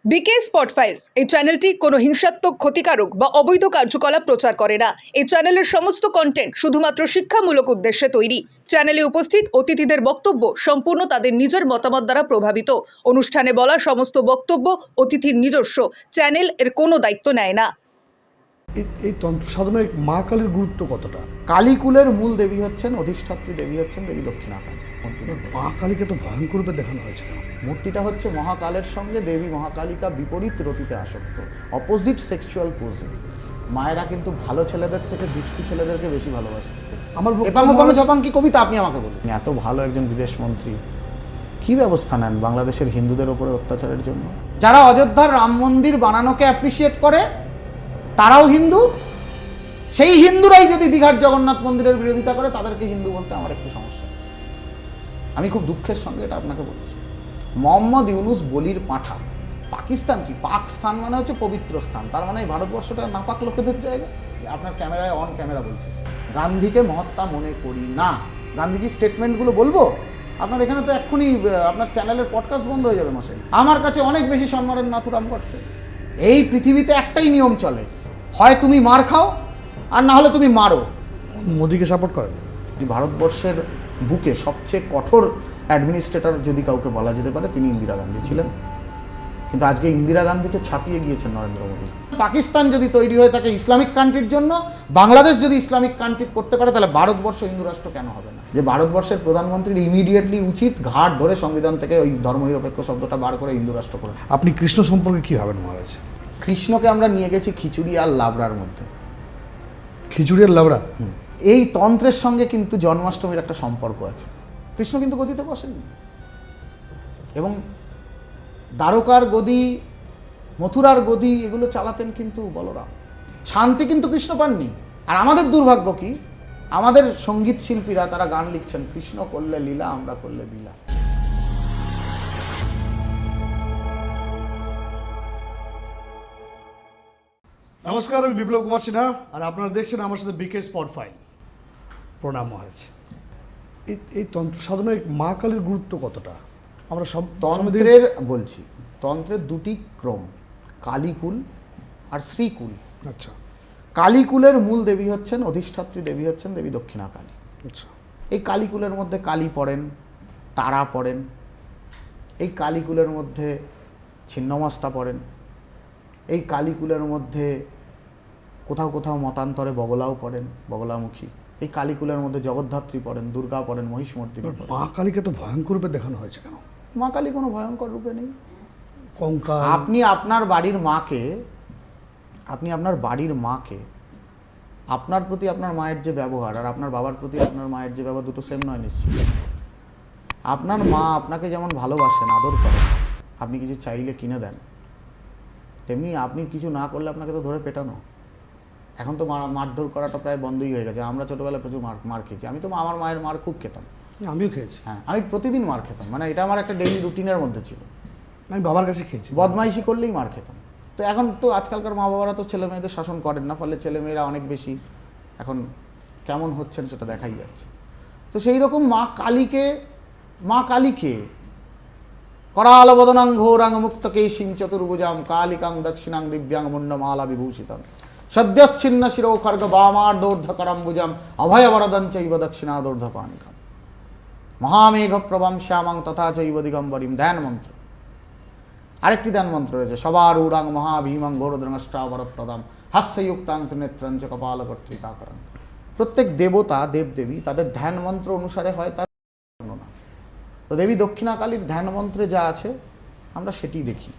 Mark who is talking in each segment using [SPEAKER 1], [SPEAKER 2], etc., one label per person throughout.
[SPEAKER 1] বিকে spot files এই চ্যানেলটি কোনো হিংসাত্মক, ক্ষতিকারক বা অবৈধ কার্যকলাপ প্রচার করে না। এই চ্যানেলের সমস্ত কন্টেন্ট শুধুমাত্র শিক্ষামূলক উদ্দেশ্যে তৈরি। চ্যানেলে উপস্থিত অতিথিদের বক্তব্য সম্পূর্ণ তাদের নিজের মতামত দ্বারা প্রভাবিত। অনুষ্ঠানে বলা সমস্ত বক্তব্য অতিথির নিজস্ব। চ্যানেল এর কোনো দায়িত্ব নেয় না।
[SPEAKER 2] এই তন্ত্র সাধনায় মা কালীর গুরুত্ব কতটা?
[SPEAKER 3] কালীকুলের মূল দেবী হচ্ছেন, অধিষ্ঠাত্রী দেবী হচ্ছেন দেবী দক্ষিণাকালী।
[SPEAKER 2] মা কালীকে তো ভয়ঙ্কর রূপে দেখানো হয়েছিল।
[SPEAKER 3] মূর্তিটা হচ্ছে মহাকালের সঙ্গে দেবী মহাকালিকা বিপরীত রতিতে আসক্ত, অপোজিট সেক্সুয়াল পোজে। মায়েরা কিন্তু ভালো ছেলেদের থেকে দুষ্টু ছেলেদেরকে বেশি ভালোবাসে।
[SPEAKER 2] আমার
[SPEAKER 3] ঝপাঙ্কি কবিতা আপনি আমাকে বলুন, এত ভালো একজন বিদেশ মন্ত্রী কি ব্যবস্থা নেন বাংলাদেশের হিন্দুদের ওপরে অত্যাচারের জন্য? যারা অযোধ্যার রাম মন্দির বানানোকে অ্যাপ্রিসিয়েট করে তারাও হিন্দু, সেই হিন্দুরাই যদি দীঘার জগন্নাথ মন্দিরের বিরোধিতা করে তাদেরকে হিন্দু বলতে আমার একটু সমস্যা আছে। আমি খুব দুঃখের সঙ্গে এটা আপনাকে বলছি। মোহাম্মদ ইউনুস বলির পাঁঠা। পাকিস্তান কি? পাক স্থান মানে হচ্ছে পবিত্র স্থান, তার মানে এই ভারতবর্ষটা নাপাক লোকেদের জায়গা। আপনার ক্যামেরায় অন ক্যামেরা বলছে গান্ধীকে মহাত্মা মনে করি না। গান্ধীজির স্টেটমেন্টগুলো বলবো আপনার এখানে তো এক্ষুনি আপনার চ্যানেলের পডকাস্ট বন্ধ হয়ে যাবে মশাই। আমার কাছে অনেক বেশি সম্মানের নাথুরাম করছে। এই পৃথিবীতে একটাই নিয়ম চলে, হয় তুমি মার খাও আর না হলে তুমি মারো।
[SPEAKER 2] মোদিকে সাপোর্ট করেন?
[SPEAKER 3] ভারতবর্ষের বুকে সবচেয়ে কঠোর অ্যাডমিনিস্ট্রেটর যদি কাউকে বলা যেতে পারে তিনি ইন্দিরা গান্ধী ছিলেন, কিন্তু আজকে ইন্দিরা গান্ধীকে ছাপিয়ে গিয়েছেন নরেন্দ্র মোদী। পাকিস্তান যদি তৈরি হয়ে থাকে ইসলামিক কান্ট্রির জন্য, বাংলাদেশ যদি ইসলামিক কান্ট্রি করতে পারে, তাহলে ভারতবর্ষ হিন্দু রাষ্ট্র কেন হবে না? যে ভারতবর্ষের প্রধানমন্ত্রীর ইমিডিয়েটলি উচিত ঘাট ধরে সংবিধান থেকে ওই ধর্মনিরপেক্ষ শব্দটা বার করে হিন্দু রাষ্ট্র করে।
[SPEAKER 2] আপনি কৃষ্ণ সম্পর্কে কি ভাবেন মহারাজ?
[SPEAKER 3] কৃষ্ণকে আমরা নিয়ে গেছি খিচুড়ি আর লাবড়ার মধ্যে।
[SPEAKER 2] খিচুড়ি আর লাবড়া?
[SPEAKER 3] এই তন্ত্রের সঙ্গে কিন্তু জন্মাষ্টমীর একটা সম্পর্ক আছে। কৃষ্ণ কিন্তু গদিতে বসেননি, এবং দ্বারকার গদি, মথুরার গদি এগুলো চালাতেন কিন্তু বলরাম। শান্তি কিন্তু কৃষ্ণ পাননি। আর আমাদের দুর্ভাগ্য কি, আমাদের সঙ্গীত শিল্পীরা তারা গান লিখছেন কৃষ্ণ করলে লীলা আমরা করলে লীলা।
[SPEAKER 2] নমস্কার, আমি বিপ্লব কুমার সিনহা, আর আপনারা দেখছেন আমার সাথে বিকে স্পট ফাইল। প্রণাম মহারাজ। এই তন্ত্র সাধনায় মা কালীর গুরুত্ব কতটা? আমরা সব
[SPEAKER 3] তন্ত্রের বলছি, তন্ত্রের দুটি ক্রম, কালীকুল আর শ্রীকুল।
[SPEAKER 2] আচ্ছা।
[SPEAKER 3] কালীকুলের মূল দেবী হচ্ছেন, অধিষ্ঠাত্রী দেবী হচ্ছেন দেবী দক্ষিণাকালী।
[SPEAKER 2] আচ্ছা।
[SPEAKER 3] এই কালীকুলের মধ্যে কালী পড়েন, তারা পড়েন, এই কালীকুলের মধ্যে ছিন্নমস্তা পড়েন, এই কালীকুলের মধ্যে কোথাও কোথাও মতান্তরে বগলাও পড়েন, বগলামুখী। এই কালীকুলের মধ্যে জগদ্ধাত্রী পড়েন, দুর্গা পড়েন, মহিষমর্দিনী পড়েন।
[SPEAKER 2] মা কালীকে তো ভয়ঙ্কর রূপে দেখানো হয়েছে কেন?
[SPEAKER 3] মা কালী কোনো ভয়ঙ্কর রূপে নেই।
[SPEAKER 2] কঙ্কাল।
[SPEAKER 3] আপনি আপনার বাড়ির মাকে, আপনার প্রতি আপনার মায়ের যে ব্যবহার আর আপনার বাবার প্রতি আপনার মায়ের যে ব্যবহার, দুটো সেম নয় নিশ্চয়ই। আপনার মা আপনাকে যেমন ভালোবাসেন, আদর করেন, আপনি কিছু চাইলে কিনে দেন, তেমনি আপনি কিছু না করলে আপনাকে তো ধরে পেটানো। এখন তো মারধর করাটা প্রায় বন্ধই হয়ে গেছে। আমরা ছোটোবেলায় প্রচুর মার খেয়েছি। আমি তো আমার মায়ের মার খুব খেতাম।
[SPEAKER 2] আমিও খেয়েছি।
[SPEAKER 3] হ্যাঁ, আমি প্রতিদিন মার খেতাম, মানে এটা আমার একটা ডেইলি রুটিনের মধ্যে ছিল।
[SPEAKER 2] আমি বাবার কাছে খেয়েছি।
[SPEAKER 3] বদমাইশি করলেই মার খেতাম। তো এখন তো আজকালকার মা বাবারা তো ছেলে মেয়েদের শাসন করেন না, ফলে ছেলেমেয়েরা অনেক বেশি এখন কেমন হচ্ছেন সেটা দেখাই যাচ্ছে। তো সেই রকম মা কালীকে করালবদনাং ঘোরাং মুক্তকেশিং চতুর্ভুজাং কালিকাং দক্ষিণাং দিব্যাং মুন্ডমালা বিভূষিতাং সদ্যচ্ছিন্ন শিরো খর্গ বামার্দোর্ধকরম্বুজাম অভয়বরদং চৈব দক্ষিণাদোর্ধপানিকাম মহামেঘ প্রভাম শ্যামাং তথা চৈব দিগম্বরীম। ধ্যান মন্ত্র। আরেকটি ধ্যান মন্ত্র রয়েছে, সবার উড়াং মহাভীমং ঘোরদ্রংষ্টাবরপ্রদাম হাস্যযুক্তাং ত্রিনেত্রঞ্চ কপালকর্ত্রিকাকরং। প্রত্যেক দেবতা দেবদেবী তাদের ধ্যান মন্ত্র অনুসারে হয় তার বর্ণনা। তো দেবী দক্ষিণাকালীর ধ্যান মন্ত্রে যা আছে আমরা সেটি দেখি,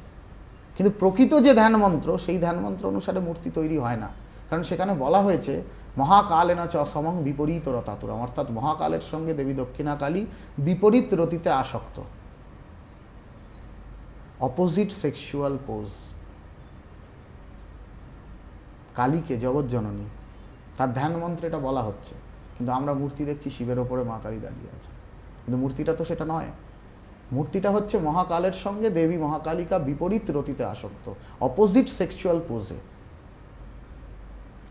[SPEAKER 3] কিন্তু প্রকৃত যে ধ্যান মন্ত্র সেই ধ্যান মন্ত্র অনুসারে মূর্তি তৈরি হয় না। কারণ সেখানে বলা হয়েছে মহাকালেনা চ সমং বিপরীত রতাতুরম, অর্থাৎ মহাকালের সঙ্গে দেবী দক্ষিণাকালী বিপরীত রতিতে আসক্ত, অপোজিট সেক্সুয়াল পোজ। কালীকে জগৎজননী, তার ধ্যান মন্ত্রে এটা বলা হচ্ছে, কিন্তু আমরা মূর্তি দেখছি শিবের ওপরে মা কালী দাঁড়িয়ে আছে, কিন্তু মূর্তিটা তো সেটা নয়। মূর্তিটা হচ্ছে মহাকালের সঙ্গে দেবী মহাকালিকা বিপরীত রতিতে আসক্ত, অপোজিট সেক্সুয়াল পোজে।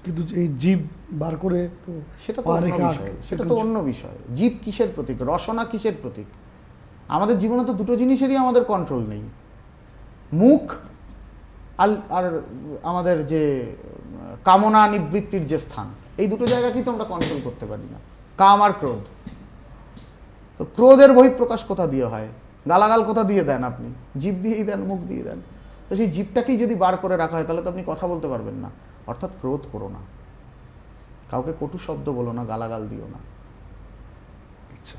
[SPEAKER 2] কিন্তু এই জীব বার করে তো
[SPEAKER 3] সেটা তো অন্য বিষয়, সেটা তো অন্য বিষয়। জীব কিসের প্রতীক? রসনা কিসের প্রতীক? আমাদের জীবনে তো দুটো জিনিসেরই আমাদের কন্ট্রোল নেই, মুখ আর আমাদের যে কামনা নিবৃত্তির যে স্থান, এই দুটো জায়গাকেই তো আমরা কন্ট্রোল করতে পারি না, কাম আর ক্রোধ। তো ক্রোধের বহিঃপ্রকাশ কোথা দিয়ে হয়? গালাগাল কোথা দিয়ে দেন আপনি? জিভ দিয়েই দেন, মুখ দিয়ে দেন। তো সেই জিভটাকেই যদি বার করে রাখা হয় তাহলে তো আপনি কথা বলতে পারবেন না। অর্থাৎ ক্রোধ করো না, কাউকে কটু শব্দ বলো না, গালাগাল দিও না।
[SPEAKER 2] আচ্ছা,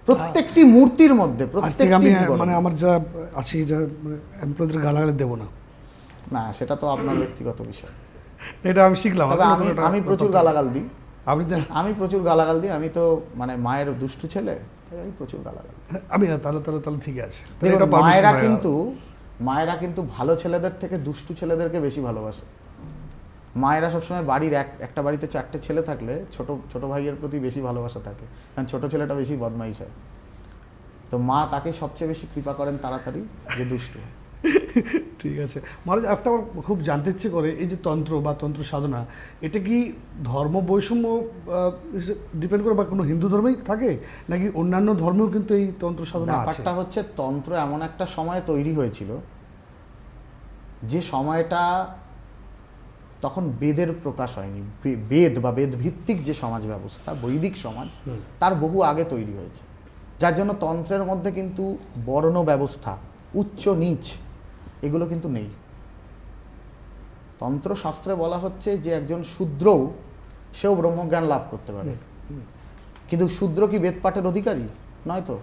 [SPEAKER 3] প্রত্যেকটি মূর্তির মধ্যে
[SPEAKER 2] আজ থেকে
[SPEAKER 3] প্রত্যেকটি
[SPEAKER 2] আমি
[SPEAKER 3] বিবরণ।
[SPEAKER 2] মানে আমার যা আছি, যা মানে এমপ্লয়ীদের গালাগালি দেবো না,
[SPEAKER 3] না, সেটা তো আপনার ব্যক্তিগত বিষয়।
[SPEAKER 2] এটা আমি শিখলাম।
[SPEAKER 3] তবে আমি প্রচুর গালাগাল দিই।
[SPEAKER 2] আপনি
[SPEAKER 3] আমি প্রচুর গালাগাল দিই। আমি তো মানে মায়ের দুষ্টু ছেলে, তাই আমি প্রচুর গালাগাল দিই।
[SPEAKER 2] আমি তাহলে তাহলে তাহলে ঠিক আছে। তাহলে
[SPEAKER 3] দেখুন,
[SPEAKER 2] এটা permission
[SPEAKER 3] মায়েরা কিন্তু ভালো ছেলেদের থেকে দুষ্টু ছেলেদেরকে বেশি ভালোবাসে। মায়েরা সবসময় বাড়ির একটা বাড়িতে 4টে ছেলে থাকলে ছোট ভাইয়ের প্রতি বেশি ভালোবাসা থাকে, কারণ ছোট ছেলেটা বেশি বদমাইশ হয়। তো মা তাকে সবচেয়ে বেশি কৃপা করেন তাড়াতাড়ি যে দুষ্টু।
[SPEAKER 2] ঠিক আছে মহারাজ, একটা আমার খুব জানতে ইচ্ছে করে, এই যে তন্ত্র বা তন্ত্র সাধনা, এটা কি ধর্ম বৈষম্য ডিপেন্ড করে, বা কোনো হিন্দু ধর্মেই থাকে নাকি অন্যান্য ধর্মেও কিন্তু এই তন্ত্র সাধনা আছে?
[SPEAKER 3] ব্যাপারটা হচ্ছে, তন্ত্র এমন একটা সময়ে তৈরি হয়েছিল যে সময়টা তখন বেদের প্রকাশ হয়নি। বেদ বা বেদ ভিত্তিক যে সমাজ ব্যবস্থা, বৈদিক সমাজ, তার বহু আগে তৈরি হয়েছে। যার জন্য তন্ত্রের মধ্যে কিন্তু বর্ণ ব্যবস্থা, উচ্চ নিচ, এগুলো কিন্তু নেই। তন্ত্রশাস্ত্রে বলা হচ্ছে যে একজন শূদ্রও সেও ব্রহ্মজ্ঞান লাভ করতে পারে। কিন্তু শূদ্র কি বেদ পাঠের অধিকারী নয় তো?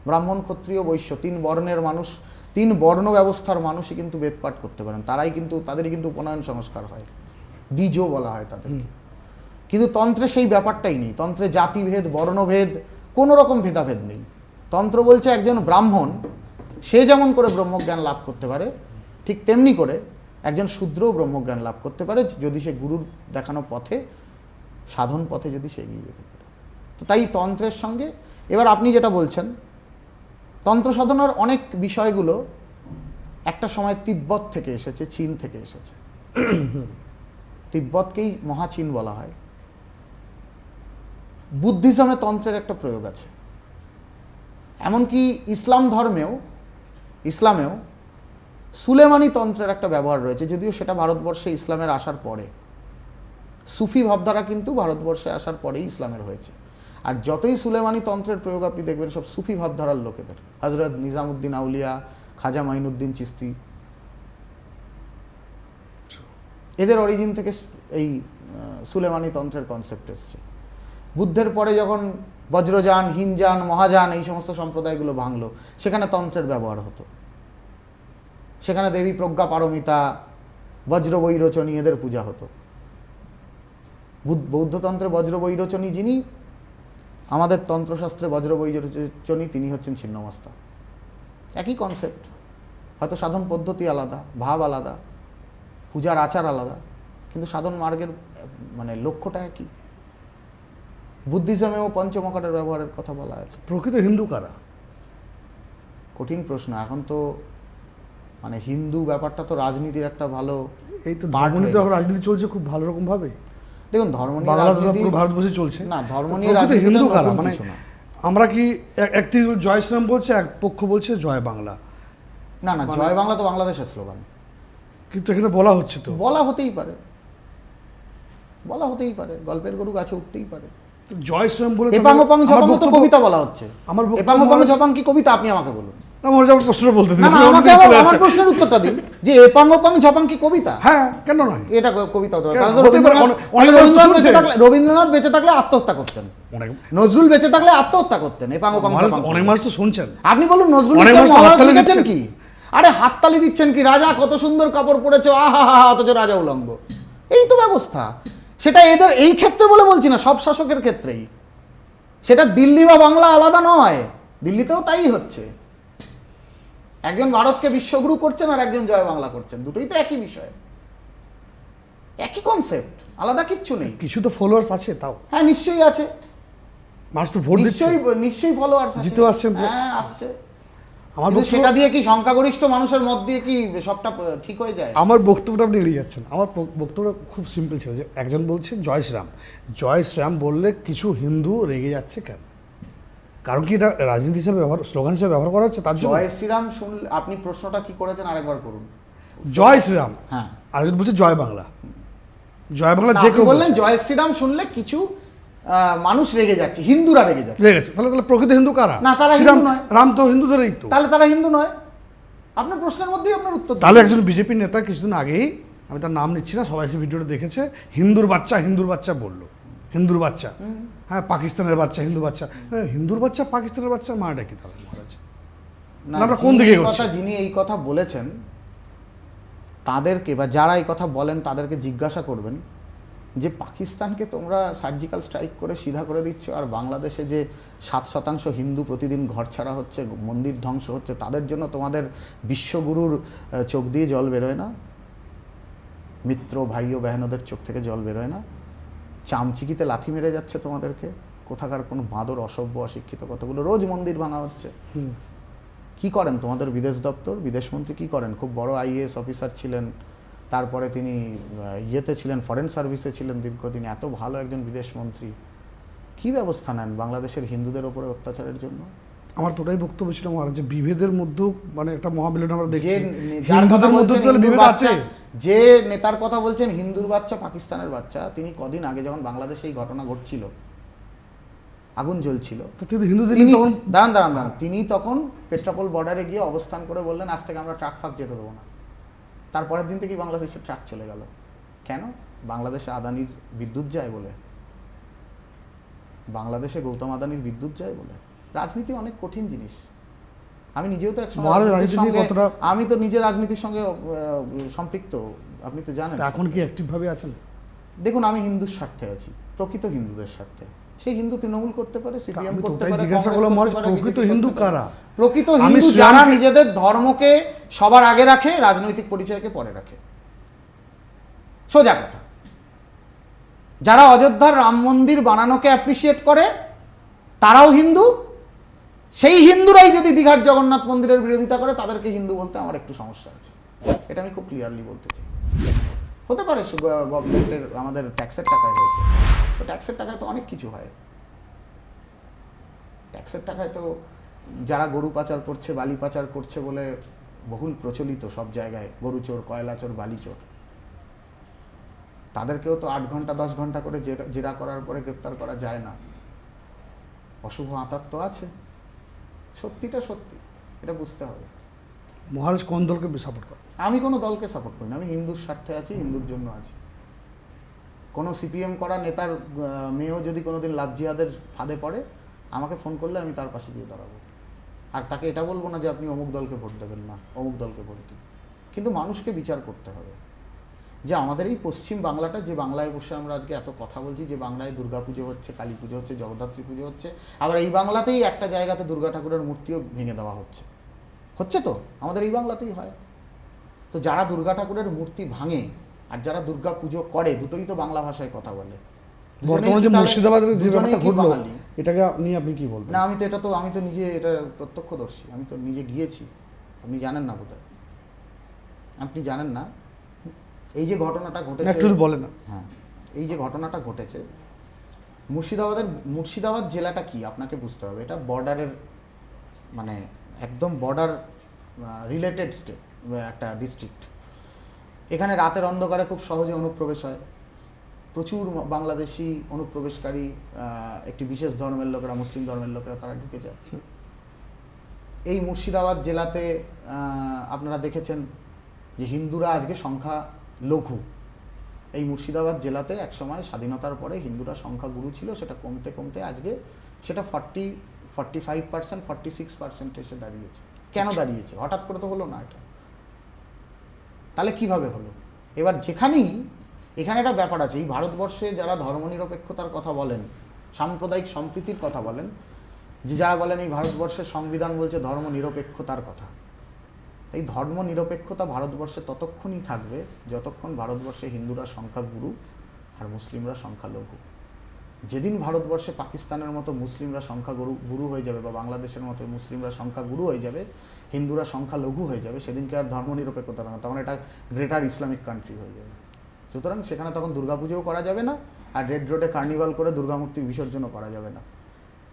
[SPEAKER 3] ব্রাহ্মণ, ক্ষত্রিয়, বৈশ্য, 3 বর্ণের মানুষ, 3 বর্ণ ব্যবস্থার মানুষই কিন্তু বেদ পাঠ করতে পারেন। তাদেরই কিন্তু উপনয়ন সংস্কার হয়, দ্বিজও বলা হয় তাদের। কিন্তু তন্ত্রে সেই ব্যাপারটাই নেই। তন্ত্রে জাতিভেদ, বর্ণভেদ, কোনো রকম ভেদাভেদ নেই। তন্ত্র বলছে একজন ব্রাহ্মণ সে যেমন করে ব্রহ্মজ্ঞান লাভ করতে পারে, ঠিক তেমনি করে একজন শূদ্রও ব্রহ্মজ্ঞান লাভ করতে পারে, যদি সে গুরুর দেখানো পথে, সাধন পথে যদি সে এগিয়ে যেতে পারে। তো তাই তন্ত্রের সঙ্গে, এবার আপনি যেটা বলছেন, তন্ত্র সাধনার অনেক বিষয়গুলো একটা সময় তিব্বত থেকে এসেছে, চীন থেকে এসেছে। তিব্বতকেই মহাচীন বলা হয়। বুদ্ধিজমে তন্ত্রের একটা প্রয়োগ আছে। এমনকি ইসলামেও সুলেমানি তন্ত্রের একটা ব্যবহার রয়েছে, যদিও সেটা ভারতবর্ষে ইসলামের আসার পরে। সুফি ভাবধারা কিন্তু ভারতবর্ষে আসার পরেই ইসলামের হয়েছে। আর যতই সুলেমানি তন্ত্রের প্রয়োগ আপনি দেখবেন সব সুফি ভাবধারার লোকেদের, হজরত নিজামুদ্দিন আউলিয়া, খাজা মাইনুদ্দিন চিস্তি, এদের অরিজিন থেকে এই সুলেমানি তন্ত্রের কনসেপ্ট এসছে। বুদ্ধের পরে যখন বজ্রযান, হিনযান, মহাযান, এই সমস্ত সম্প্রদায়গুলো ভাঙলো, সেখানে তন্ত্রের ব্যবহার হতো। সেখানে দেবী প্রজ্ঞা পারমিতা, বজ্রবৈরোচনী, এদের পূজা হতো। বৌদ্ধতন্ত্রে বজ্রবৈরোচনী যিনি, আমাদের তন্ত্রশাস্ত্রে বজ্রবৈরোচনী তিনি হচ্ছেন ছিন্নমস্তা। একই কনসেপ্ট, হয়তো সাধন পদ্ধতি আলাদা, ভাব আলাদা, পূজার আচার আলাদা, কিন্তু সাধন মার্গের মানে লক্ষ্যটা একই। বুদ্ধিজমেও পঞ্চমকারের ব্যবহারের কথা বলা আছে।
[SPEAKER 2] প্রকৃত হিন্দু কারা?
[SPEAKER 3] কঠিন প্রশ্ন। এখন তো মানে হিন্দু ব্যাপারটা তো রাজনীতির একটা ভালো,
[SPEAKER 2] এই তো ধর্ম নিয়ে তো এখন রাজনীতি চলছে খুব ভালো রকম ভাবে।
[SPEAKER 3] দেখুন, ধর্ম নিয়ে
[SPEAKER 2] বাংলাদেশ
[SPEAKER 3] রাজনীতি,
[SPEAKER 2] পুরো ভারতবর্ষে চলছে
[SPEAKER 3] না, ধর্ম নিয়ে
[SPEAKER 2] প্রকৃত
[SPEAKER 3] রাজনীতি
[SPEAKER 2] হিন্দু কারা?
[SPEAKER 3] নতুন
[SPEAKER 2] মানে
[SPEAKER 3] কিছু না।
[SPEAKER 2] আমরা কি একটি জয় শ্রীরাম বলছে, এক পক্ষ বলছে জয় বাংলা।
[SPEAKER 3] না, জয় বাংলা তো বাংলাদেশের স্লোগান।
[SPEAKER 2] কিন্তু এখানে বলা হচ্ছে তো,
[SPEAKER 3] বলা হতেই পারে, গল্পের গরু গাছে উঠতেই পারে।
[SPEAKER 2] জয় শ্রীরাম বলে
[SPEAKER 3] এপাং ওপাং ঝপাং তো কবিতা বলা হচ্ছে।
[SPEAKER 2] আমার বক্তব্য
[SPEAKER 3] এপাং ওপাং
[SPEAKER 2] হচ্ছে-
[SPEAKER 3] ঝপাং কি কবিতা? আপনি আমাকে বলুন।
[SPEAKER 2] আমার প্রশ্ন বলতে দিন।
[SPEAKER 3] না, আমাকে আমার প্রশ্নের উত্তরটা দিন, যে এপাং ওপাং ঝপাং কি কবিতা?
[SPEAKER 2] হ্যাঁ, কেন নয়?
[SPEAKER 3] এটা কবিতা হতে পারে।
[SPEAKER 2] কেন?
[SPEAKER 3] তাহলে তো
[SPEAKER 2] হতে পারে, অনেক মানুষ শুনছে।
[SPEAKER 3] রবীন্দ্রনাথ বেঁচে থাকলে আত্মহত্যা করতেন,
[SPEAKER 2] অনেক
[SPEAKER 3] নজরুল বেঁচে থাকলে আত্মহত্যা করতেন। এপাং ওপাং
[SPEAKER 2] মানুষ,
[SPEAKER 3] ঝপাং
[SPEAKER 2] অনেক মানুষ তো শুনছেন।
[SPEAKER 3] আপনি বলুন, নজরুল
[SPEAKER 2] অনেক
[SPEAKER 3] ইসলাম
[SPEAKER 2] মানুষ তো
[SPEAKER 3] মহাভারত
[SPEAKER 2] হাততালি
[SPEAKER 3] লিখেছেন
[SPEAKER 2] দিচ্ছেন।
[SPEAKER 3] কি? আরে হাততালি দিচ্ছেন কি? রাজা কত সুন্দর কাপড় পরেছে, আহা হা, অথচ রাজা উলঙ্গ। এই তো ব্যবস্থা। সেটা এদের এই ক্ষেত্রে বলে বলছি না, সব শাসকের ক্ষেত্রেই। সেটা দিল্লি বা বাংলা আলাদা নয়, দিল্লিতেও তাই হচ্ছে। একজন ভারতকে বিশ্বগুরু করছেন আর একজন জয় বাংলা করছেন, দুটোই তো একই বিষয়, একই কনসেপ্ট, আলাদা কিচ্ছু নেই।
[SPEAKER 2] কিছু তো ফলোয়ার্স আছে, তাও
[SPEAKER 3] হ্যাঁ, নিশ্চয়ই আছে,
[SPEAKER 2] মানুষ তো ভোট দিচ্ছে।
[SPEAKER 3] নিশ্চয়ই ফলোয়ার্স আছে,
[SPEAKER 2] জিতেও আসছে।
[SPEAKER 3] হ্যাঁ আসছে।
[SPEAKER 2] আমার
[SPEAKER 3] কিন্তু
[SPEAKER 2] বক্তব্য,
[SPEAKER 3] সেটা দিয়ে কি সংখ্যাগরিষ্ঠ মানুষের মত দিয়ে কি সবটা ঠিক হয়ে যায়?
[SPEAKER 2] আমার বক্তব্যটা আপনি এড়িয়ে যাচ্ছেন। আমার বক্তব্যটা খুব সিম্পল ছিল, যে একজন বলছে জয় শ্রীরাম, জয় শ্রীরাম বললে কিছু হিন্দু রেগে যাচ্ছে কেন? কারণ কি এটা রাজনীতি হিসেবে ব্যবহার, স্লোগান হিসেবে ব্যবহার করা হচ্ছে তার জন্য?
[SPEAKER 3] জয় শ্রীরাম শুনলে, আপনি প্রশ্নটা কি করেছেন আরেকবার করুন।
[SPEAKER 2] জয় শ্রীরাম,
[SPEAKER 3] হ্যাঁ,
[SPEAKER 2] আর যদি বলছে জয় বাংলা, জয় বাংলা
[SPEAKER 3] তা
[SPEAKER 2] যে
[SPEAKER 3] আপনি
[SPEAKER 2] কেউ
[SPEAKER 3] বললেন জয় শ্রীরাম শুনলে কিছু মানুষ রেগে যাচ্ছে, হিন্দুরা রেগে যাচ্ছে।
[SPEAKER 2] রেগেছে, তাহলে তাহলে প্রকৃত হিন্দু কারা?
[SPEAKER 3] না, তারা
[SPEAKER 2] শ্রীরাম,
[SPEAKER 3] হিন্দু নয়।
[SPEAKER 2] রাম তো হিন্দুদেরই তো।
[SPEAKER 3] তাহলে তারা হিন্দু নয়? আপনার প্রশ্নের মধ্যেই আপনার উত্তর দিন।
[SPEAKER 2] তাহলে একজন বিজেপি নেতা কিছুদিন আগেই, আমি তার নাম নিচ্ছি না, সবাই এসে ভিডিওটা দেখেছে, হিন্দুর বাচ্চা বললো, হিন্দুর বাচ্চা, হ্যাঁ পাকিস্তানের বাচ্চা, হিন্দু বাচ্চা, হ্যাঁ, হিন্দুর বাচ্চা পাকিস্তানের বাচ্চা, মাটা কি তাহলে মহারাজ?
[SPEAKER 3] না,
[SPEAKER 2] আমরা কোন দিকে এগোচ্ছি?
[SPEAKER 3] যিনি এই কথা বলেছেন তাদেরকে, বা যারা এই কথা বলেন তাদেরকে জিজ্ঞাসা করবেন যে পাকিস্তানকে তোমরা সার্জিক্যাল স্ট্রাইক করে সিধা করে দিচ্ছ, আর বাংলাদেশে যে 7% হিন্দু প্রতিদিন ঘর ছাড়া হচ্ছে, মন্দির ধ্বংস হচ্ছে, তাদের জন্য তোমাদের বিশ্বগুরুর চোখ দিয়ে জল বেরোয় না? মিত্র ভাই ও বেহনদের চোখ থেকে জল বেরোয় না? চামচিকিতে লাথি মেরে যাচ্ছে তোমাদেরকে কোথাকার কোনো বাঁদর, অসভ্য, অশিক্ষিত কতগুলো, রোজ মন্দির ভাঙা হচ্ছে। কি করেন তোমাদের বিদেশ দপ্তর, বিদেশমন্ত্রী কি করেন? খুব বড় আইএএস অফিসার ছিলেন, তারপরে তিনি ইয়েতে ছিলেন, ফরেন সার্ভিসে ছিলেন দীর্ঘদিন, এত ভালো একজন বিদেশমন্ত্রী, কি ব্যবস্থা নেন বাংলাদেশের হিন্দুদের ওপরে অত্যাচারের জন্য?
[SPEAKER 2] আমার তো ওটাই বক্তব্য ছিল মহারাজ, যে বিভেদের মধ্যেও মানে একটা মহাবিলন আমরা দেখছি,
[SPEAKER 3] যে যার কথা
[SPEAKER 2] হিন্দুদের মধ্যে
[SPEAKER 3] বলছেন,
[SPEAKER 2] তো
[SPEAKER 3] হিন্দুর
[SPEAKER 2] বিভেদ
[SPEAKER 3] বাচ্চা,
[SPEAKER 2] আছে।
[SPEAKER 3] যে নেতার কথা বলছেন হিন্দুর বাচ্চা পাকিস্তানের বাচ্চা, তিনি কদিন আগে যখন বাংলাদেশে এই ঘটনা ঘটছিল, আগুন জ্বলছিল,
[SPEAKER 2] তো তিনি হিন্দুদের
[SPEAKER 3] তিনি
[SPEAKER 2] তখন
[SPEAKER 3] দাঁড়ান, তিনি তখন পেট্রাপোল বর্ডারে গিয়ে অবস্থান করে বললেন আজ থেকে আমরা ট্রাক ফাক যেতে দেবো না। তারপরের দিন থেকেই বাংলাদেশে ট্রাক চলে গেল। কেন? বাংলাদেশে আদানির বিদ্যুৎ যায় বলে, বাংলাদেশে গৌতম আদানির বিদ্যুৎ যায় বলে। রাজনীতি অনেক কঠিন জিনিস। আমি নিজেও তো একসময়
[SPEAKER 2] মহারাজ,
[SPEAKER 3] রাজনীতির
[SPEAKER 2] রাজনীতি
[SPEAKER 3] সঙ্গে,
[SPEAKER 2] কতটা-
[SPEAKER 3] আমি তো নিজে রাজনীতির সঙ্গে সম্পৃক্ত, আপনি তো জানেন।
[SPEAKER 2] এখন কি অ্যাক্টিভ ভাবে আছেন?
[SPEAKER 3] দেখুন, আমি হিন্দুর স্বার্থে আছি, প্রকৃত হিন্দুদের স্বার্থে। সেই হিন্দু তৃণমূল করতে পারে, সিপিএম
[SPEAKER 2] আমি তো
[SPEAKER 3] করতে
[SPEAKER 2] ওটাই
[SPEAKER 3] পারে,
[SPEAKER 2] জিজ্ঞাসা
[SPEAKER 3] কংগ্রেস
[SPEAKER 2] করলাম,
[SPEAKER 3] করতে
[SPEAKER 2] মহারাজ,
[SPEAKER 3] পারে,
[SPEAKER 2] প্রকৃত
[SPEAKER 3] BJP
[SPEAKER 2] হিন্দু
[SPEAKER 3] করতে পারে।
[SPEAKER 2] কারা?
[SPEAKER 3] প্রকৃত
[SPEAKER 2] আমি
[SPEAKER 3] হিন্দু
[SPEAKER 2] শ্রীরামকে-
[SPEAKER 3] যারা নিজেদের ধর্মকে সবার আগে রাখে, রাজনৈতিক পরিচয়কে পরে রাখে। সোজা কথা। যারা অযোধ্যার রাম মন্দির বানানোকে অ্যাপ্রিসিয়েট করে তারাও হিন্দু। সেই হিন্দুরাই যদি দীঘার জগন্নাথ মন্দিরের বিরোধিতা করে, তাদেরকে হিন্দু বলতে আমার একটু সমস্যা আছে। এটা আমি খুব ক্লিয়ারলি বলতে চাই। হতে পারে গভর্নমেন্টের, আমাদের ট্যাক্সের টাকায় হয়েছে, তো ট্যাক্সের টাকায় তো অনেক কিছু হয়। ট্যাক্সের টাকায় তো যারা গরু পাচার করছে, বালি পাচার করছে বলে বহুল প্রচলিত সব জায়গায়, গরু চোর, কয়লা চোর, বালি চোর, তাদেরকেও তো 8 ঘন্টা 10 ঘন্টা করে জেরা করার পরে গ্রেপ্তার করা যায় না। অশুভ আঁতাত তো আছে। সত্যিটা সত্যি, এটা বুঝতে হবে।
[SPEAKER 2] মহারাজ কোন দলকে সাপোর্ট করে?
[SPEAKER 3] আমি কোনো দলকে সাপোর্ট করি না, আমি হিন্দুর স্বার্থে আছি, হিন্দুর জন্য আছি। কোনো সিপিএম করা নেতার মেয়েও যদি কোনোদিন লাভ জিহাদের ফাঁদে পড়ে, আমাকে ফোন করলে আমি তার পাশে গিয়ে দাঁড়াবো। আর তাকে এটা বলবো না যে আপনি অমুক দলকে ভোট দেবেন না, অমুক দলকে ভোট দিন। কিন্তু মানুষকে বিচার করতে হবে যে আমাদের এই পশ্চিম বাংলাটা, যে বাংলায় বসে আমরা আজকে এত কথা বলছি, যে বাংলায় দুর্গাপুজো হচ্ছে, কালী পুজো হচ্ছে, জগদ্ধাত্রী পুজো হচ্ছে, আবার এই বাংলাতেই একটা জায়গাতে দুর্গা ঠাকুরের মূর্তিও ভেঙে দেওয়া হচ্ছে তো আমাদের এই বাংলাতেই হয়। তো যারা দুর্গা ঠাকুরের মূর্তি ভাঙে আর যারা দুর্গা পুজো করে, দুটোই তো বাংলা ভাষায় কথা বলে।
[SPEAKER 2] বর্তমানে যে মুর্শিদাবাদের যে
[SPEAKER 3] দুজনেই
[SPEAKER 2] ব্যাপারটা
[SPEAKER 3] কি
[SPEAKER 2] ঘটলো,
[SPEAKER 3] বাঙালি?
[SPEAKER 2] এটাকে নিয়ে আপনি কি বলবেন?
[SPEAKER 3] না, আমি তো নিজে এটা প্রত্যক্ষদর্শী, আমি তো নিজে গিয়েছি। আপনি জানেন না বোধহয়, আপনি জানেন না। এই যে ঘটনাটা ঘটেছে,
[SPEAKER 2] একটু বলে না।
[SPEAKER 3] হ্যাঁ, এই যে ঘটনাটা ঘটেছে, মুর্শিদাবাদ জেলাটা কি আপনাকে বুঝতে হবে। এটা বর্ডারের, মানে একদম বর্ডার রিলেটেড স্টেট, একটা ডিস্ট্রিক্ট। এখানে রাতের অন্ধকারে খুব সহজে অনুপ্রবেশ হয়। প্রচুর বাংলাদেশি অনুপ্রবেশকারী, একটি বিশেষ ধর্মের লোকেরা, মুসলিম ধর্মের লোকেরা, তারা ঢুকে যায়। এই মুর্শিদাবাদ জেলাতে আপনারা দেখেছেন যে হিন্দুরা আজকে সংখ্যা লঘু। এই মুর্শিদাবাদ জেলাতে একসময় স্বাধীনতার পরে হিন্দুরা সংখ্যা গুরু ছিল, সেটা কমতে কমতে আজকে সেটা 45%, 46% এসে দাঁড়িয়েছে। কেন দাঁড়িয়েছে? হঠাৎ করে তো হলো না এটা। তাহলে কিভাবে হলো? এবার এখানে একটা ব্যাপার আছে, এই ভারতবর্ষে যারা ধর্মনিরপেক্ষতার কথা বলেন, সাম্প্রদায়িক সম্প্রীতির কথা বলেন, যে যারা বলেন এই ভারতবর্ষের সংবিধান বলছে ধর্মনিরপেক্ষতার কথা, এই ধর্মনিরপেক্ষতা ভারতবর্ষে ততক্ষণই থাকবে যতক্ষণ ভারতবর্ষে হিন্দুরা সংখ্যাগুরু আর মুসলিমরা সংখ্যালঘু। যেদিন ভারতবর্ষে পাকিস্তানের মতো মুসলিমরা সংখ্যাগুরু হয়ে যাবে, বা বাংলাদেশের মতো মুসলিমরা সংখ্যাগুরু হয়ে যাবে, হিন্দুরা সংখ্যালঘু হয়ে যাবে, সেদিনকে আর ধর্মনিরপেক্ষতা না, তখন এটা গ্রেটার ইসলামিক কান্ট্রি হয়ে যাবে। সুতরাং সেখানে তখন দুর্গাপুজোও করা যাবে না, আর রেড রোডে কার্নিভাল করে দুর্গামূর্তির বিসর্জনও করা যাবে না।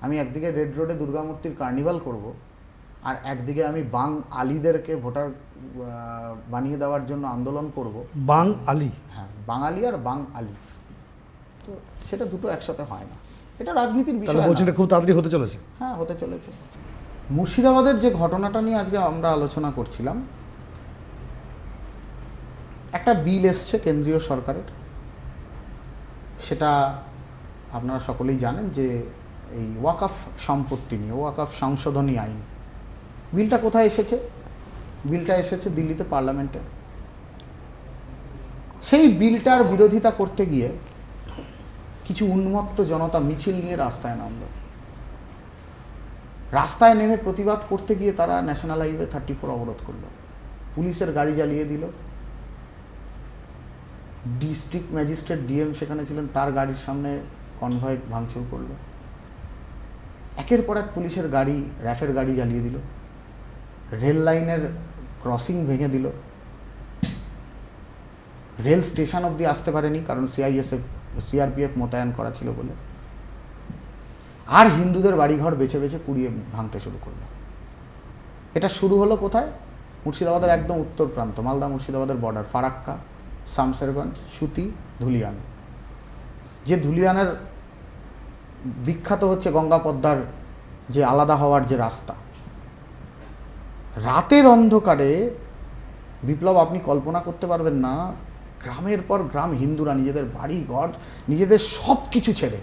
[SPEAKER 3] আমি একদিকে রেড রোডে দুর্গামূর্তির কার্নিভাল করব, আর একদিকে আমি বাং আলীদেরকে ভোটার বানিয়ে দেওয়ার জন্য আন্দোলন করব।
[SPEAKER 2] বাং আলী,
[SPEAKER 3] হ্যাঁ, বাঙালি আর বাং আলী, তো সেটা দুটো একসাথে হয় না, এটা রাজনীতির
[SPEAKER 2] তাহলে
[SPEAKER 3] বিষয়
[SPEAKER 2] বলছেন
[SPEAKER 3] না।
[SPEAKER 2] এটা খুব তাড়াতাড়ি হতে চলেছে।
[SPEAKER 3] হ্যাঁ, হতে চলেছে। মুর্শিদাবাদের যে ঘটনাটা নিয়ে আজকে আমরা আলোচনা করছিলাম, একটা বিল এসছে কেন্দ্রীয় সরকারের, সেটা আপনারা সকলেই জানেন যে এই ওয়াকফ সম্পত্তি নিয়ে, ওয়াকফ সংশোধনী আইন। বিলটা কোথায় এসেছে? বিলটা এসেছে দিল্লিতে পার্লামেন্টে। সেই বিলটার বিরোধিতা করতে গিয়ে কিছু উন্মত্ত জনতা মিছিল নিয়ে রাস্তায় নামল। রাস্তায় নেমে প্রতিবাদ করতে গিয়ে তারা ন্যাশনাল হাইওয়ে 34 অবরোধ করলো, পুলিশের গাড়ি জ্বালিয়ে দিল। ডিস্ট্রিক্ট ম্যাজিস্ট্রেট ডিএম সেখানে ছিলেন, তার গাড়ির সামনে কনভয় ভাঙচুর করলো। একের পর এক পুলিশের গাড়ি, র্যাফের গাড়ি জ্বালিয়ে দিল, রেল লাইনের ক্রসিং ভেঙে দিল, রেল স্টেশন অবধি আসতে পারেনি কারণ সিআরপিএফ মোতায়েন করা ছিল বলে। আর হিন্দুদের বাড়িঘর বেছে বেছে কুড়িয়ে ভাঙতে শুরু করলো। এটা শুরু হলো কোথায়? মুর্শিদাবাদের একদম উত্তর প্রান্ত, মালদা মুর্শিদাবাদের বর্ডার, ফারাক্কা, শামসেরগঞ্জ, সুতি, ধুলিয়ান। যে ধুলিয়ানের বিখ্যাত হচ্ছে গঙ্গা পদ্মার যে আলাদা হওয়ার যে রাস্তা। রাতের অন্ধকারে বিপ্লব, আপনি কল্পনা করতে পারবেন না, গ্রামের পর গ্রাম হিন্দুরা নিজেদের বাড়ি ঘর, নিজেদের সব কিছু ছেড়ে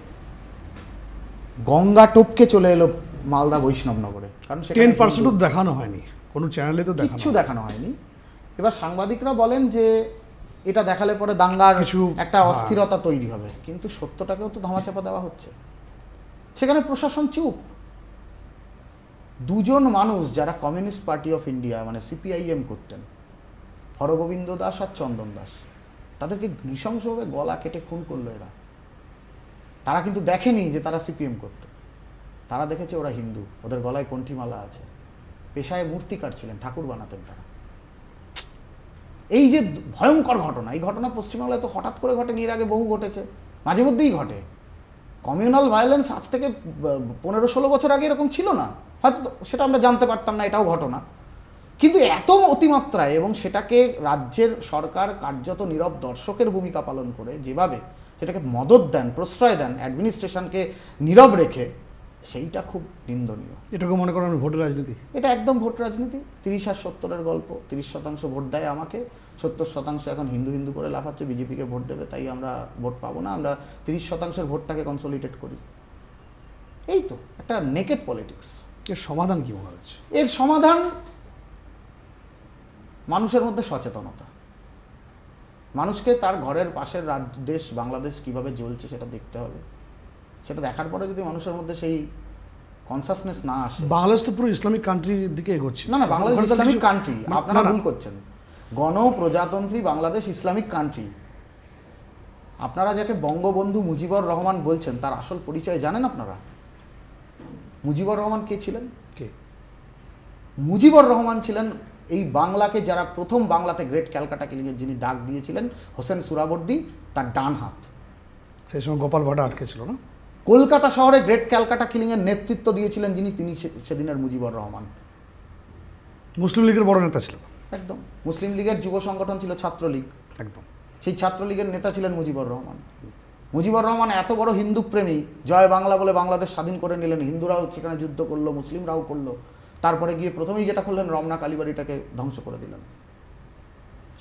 [SPEAKER 3] গঙ্গা টপকে চলে এলো মালদা বৈষ্ণবনগরে। কারণ
[SPEAKER 2] 10% দেখানো হয়নি কোনো চ্যানেলে, তো
[SPEAKER 3] কিচ্ছু দেখানো হয়নি। এবার সাংবাদিকরা বলেন যে এটা দেখালে পরে দাঙ্গার
[SPEAKER 2] কিছু
[SPEAKER 3] একটা অস্থিরতা তৈরি হবে, কিন্তু সত্যটাকেও তো ধামাচাপা দেওয়া হচ্ছে। সেখানে প্রশাসন চুপ। দুজন মানুষ যারা কমিউনিস্ট পার্টি অফ ইন্ডিয়া মানে সিপিআইএম করতেন, হরগোবিন্দ দাস আর চন্দন দাস, তাদেরকে নৃশংসভাবে গলা কেটে খুন করলো এরা। তারা কিন্তু দেখেনি যে তারা সিপিএম করতো, তারা দেখেছে ওরা হিন্দু, ওদের গলায় কণ্ঠিমালা আছে, পেশায় মূর্তিকার ছিলেন, ঠাকুর বানাতেন তারা। এই যে ভয়ঙ্কর ঘটনা, এই ঘটনা পশ্চিমবাংলায় তো হঠাৎ করে ঘটেনি, এর আগে বহু ঘটেছে, মাঝে মধ্যেই ঘটে। কমিউনাল ভায়োলেন্স আজ থেকে 15-16 বছর আগে এরকম ছিল না, হয়তো সেটা আমরা জানতে পারতাম না, এটাও ঘটনা। কিন্তু এত অতিমাত্রায়, এবং সেটাকে রাজ্যের সরকার কার্যত নীরব দর্শকের ভূমিকা পালন করে যেভাবে সেটাকে মদত দেন, প্রশ্রয় দেন, অ্যাডমিনিস্ট্রেশনকে নীরব রেখে, সেইটা খুব নিন্দনীয়।
[SPEAKER 2] এটাকে মনে করেন ভোটের রাজনীতি।
[SPEAKER 3] এটা একদম ভোট রাজনীতি। 30 আর 70-এর গল্প। 30% ভোট দেয় আমাকে, 70% এখন হিন্দু হিন্দু করে লাফাচ্ছে, বিজেপিকে ভোট দেবে, তাই আমরা ভোট পাবো না, আমরা 30%-এর ভোটটাকে কনসলিডেট করি। এই তো একটা নেকেড পলিটিক্স।
[SPEAKER 2] এর সমাধান কি মনে হচ্ছে?
[SPEAKER 3] এর সমাধান মানুষের মধ্যে সচেতনতা। মানুষকে তার ঘরের পাশের দেশ বাংলাদেশ কিভাবে জ্বলছে সেটা দেখতে হবে। সেটা দেখার পরে যদি মানুষের মধ্যে সেই কনসাসনেস না আসে।
[SPEAKER 2] বাংলাদেশ তো পুরো ইসলামিক কান্ট্রির দিকে এগোচ্ছে।
[SPEAKER 3] না, বাংলাদেশ
[SPEAKER 2] ওখানে তো
[SPEAKER 3] ইসলামিক
[SPEAKER 2] কিছু-
[SPEAKER 3] কান্ট্রি, আপনারা ভুল করছেন। গণপ্রজাতন্ত্রী বাংলাদেশ ইসলামিক কান্ট্রি। আপনারা যাকে বঙ্গবন্ধু মুজিবুর রহমান বলছেন, তার আসল পরিচয় জানেন আপনারা? মুজিবুর রহমান কে ছিলেন?
[SPEAKER 2] কে?
[SPEAKER 3] মুজিবুর রহমান ছিলেন এই বাংলাকে, যারা প্রথম বাংলাতে গ্রেট ক্যালকাটা কিলিংয়ের যিনি ডাক দিয়েছিলেন, হোসেন সুরাবর্দী, তার ডান হাত।
[SPEAKER 2] সেই সময় গোপাল ভাটা আটকে ছিল না?
[SPEAKER 3] কলকাতা শহরে গ্রেট ক্যালকাটা কিলিংয়ের নেতৃত্ব দিয়েছিলেন যিনি, তিনি সেদিনের মুজিবুর রহমান।
[SPEAKER 2] মুসলিম লীগের বড় নেতা ছিলেন।
[SPEAKER 3] একদম। মুসলিম লীগের যুব সংগঠন ছিল ছাত্রলীগ,
[SPEAKER 2] একদম।
[SPEAKER 3] সেই ছাত্রলীগের নেতা ছিলেন মুজিবুর রহমান। মুজিবুর রহমান এত বড় হিন্দু প্রেমী, জয় বাংলা বলে বাংলাদেশ স্বাধীন করে নিলেন, হিন্দুরাও সেখানে যুদ্ধ করলো, মুসলিমরাও করলো, তারপরে গিয়ে প্রথমেই যেটা করলেন, রমনা কালীবাড়িটাকে ধ্বংস করে দিলেন।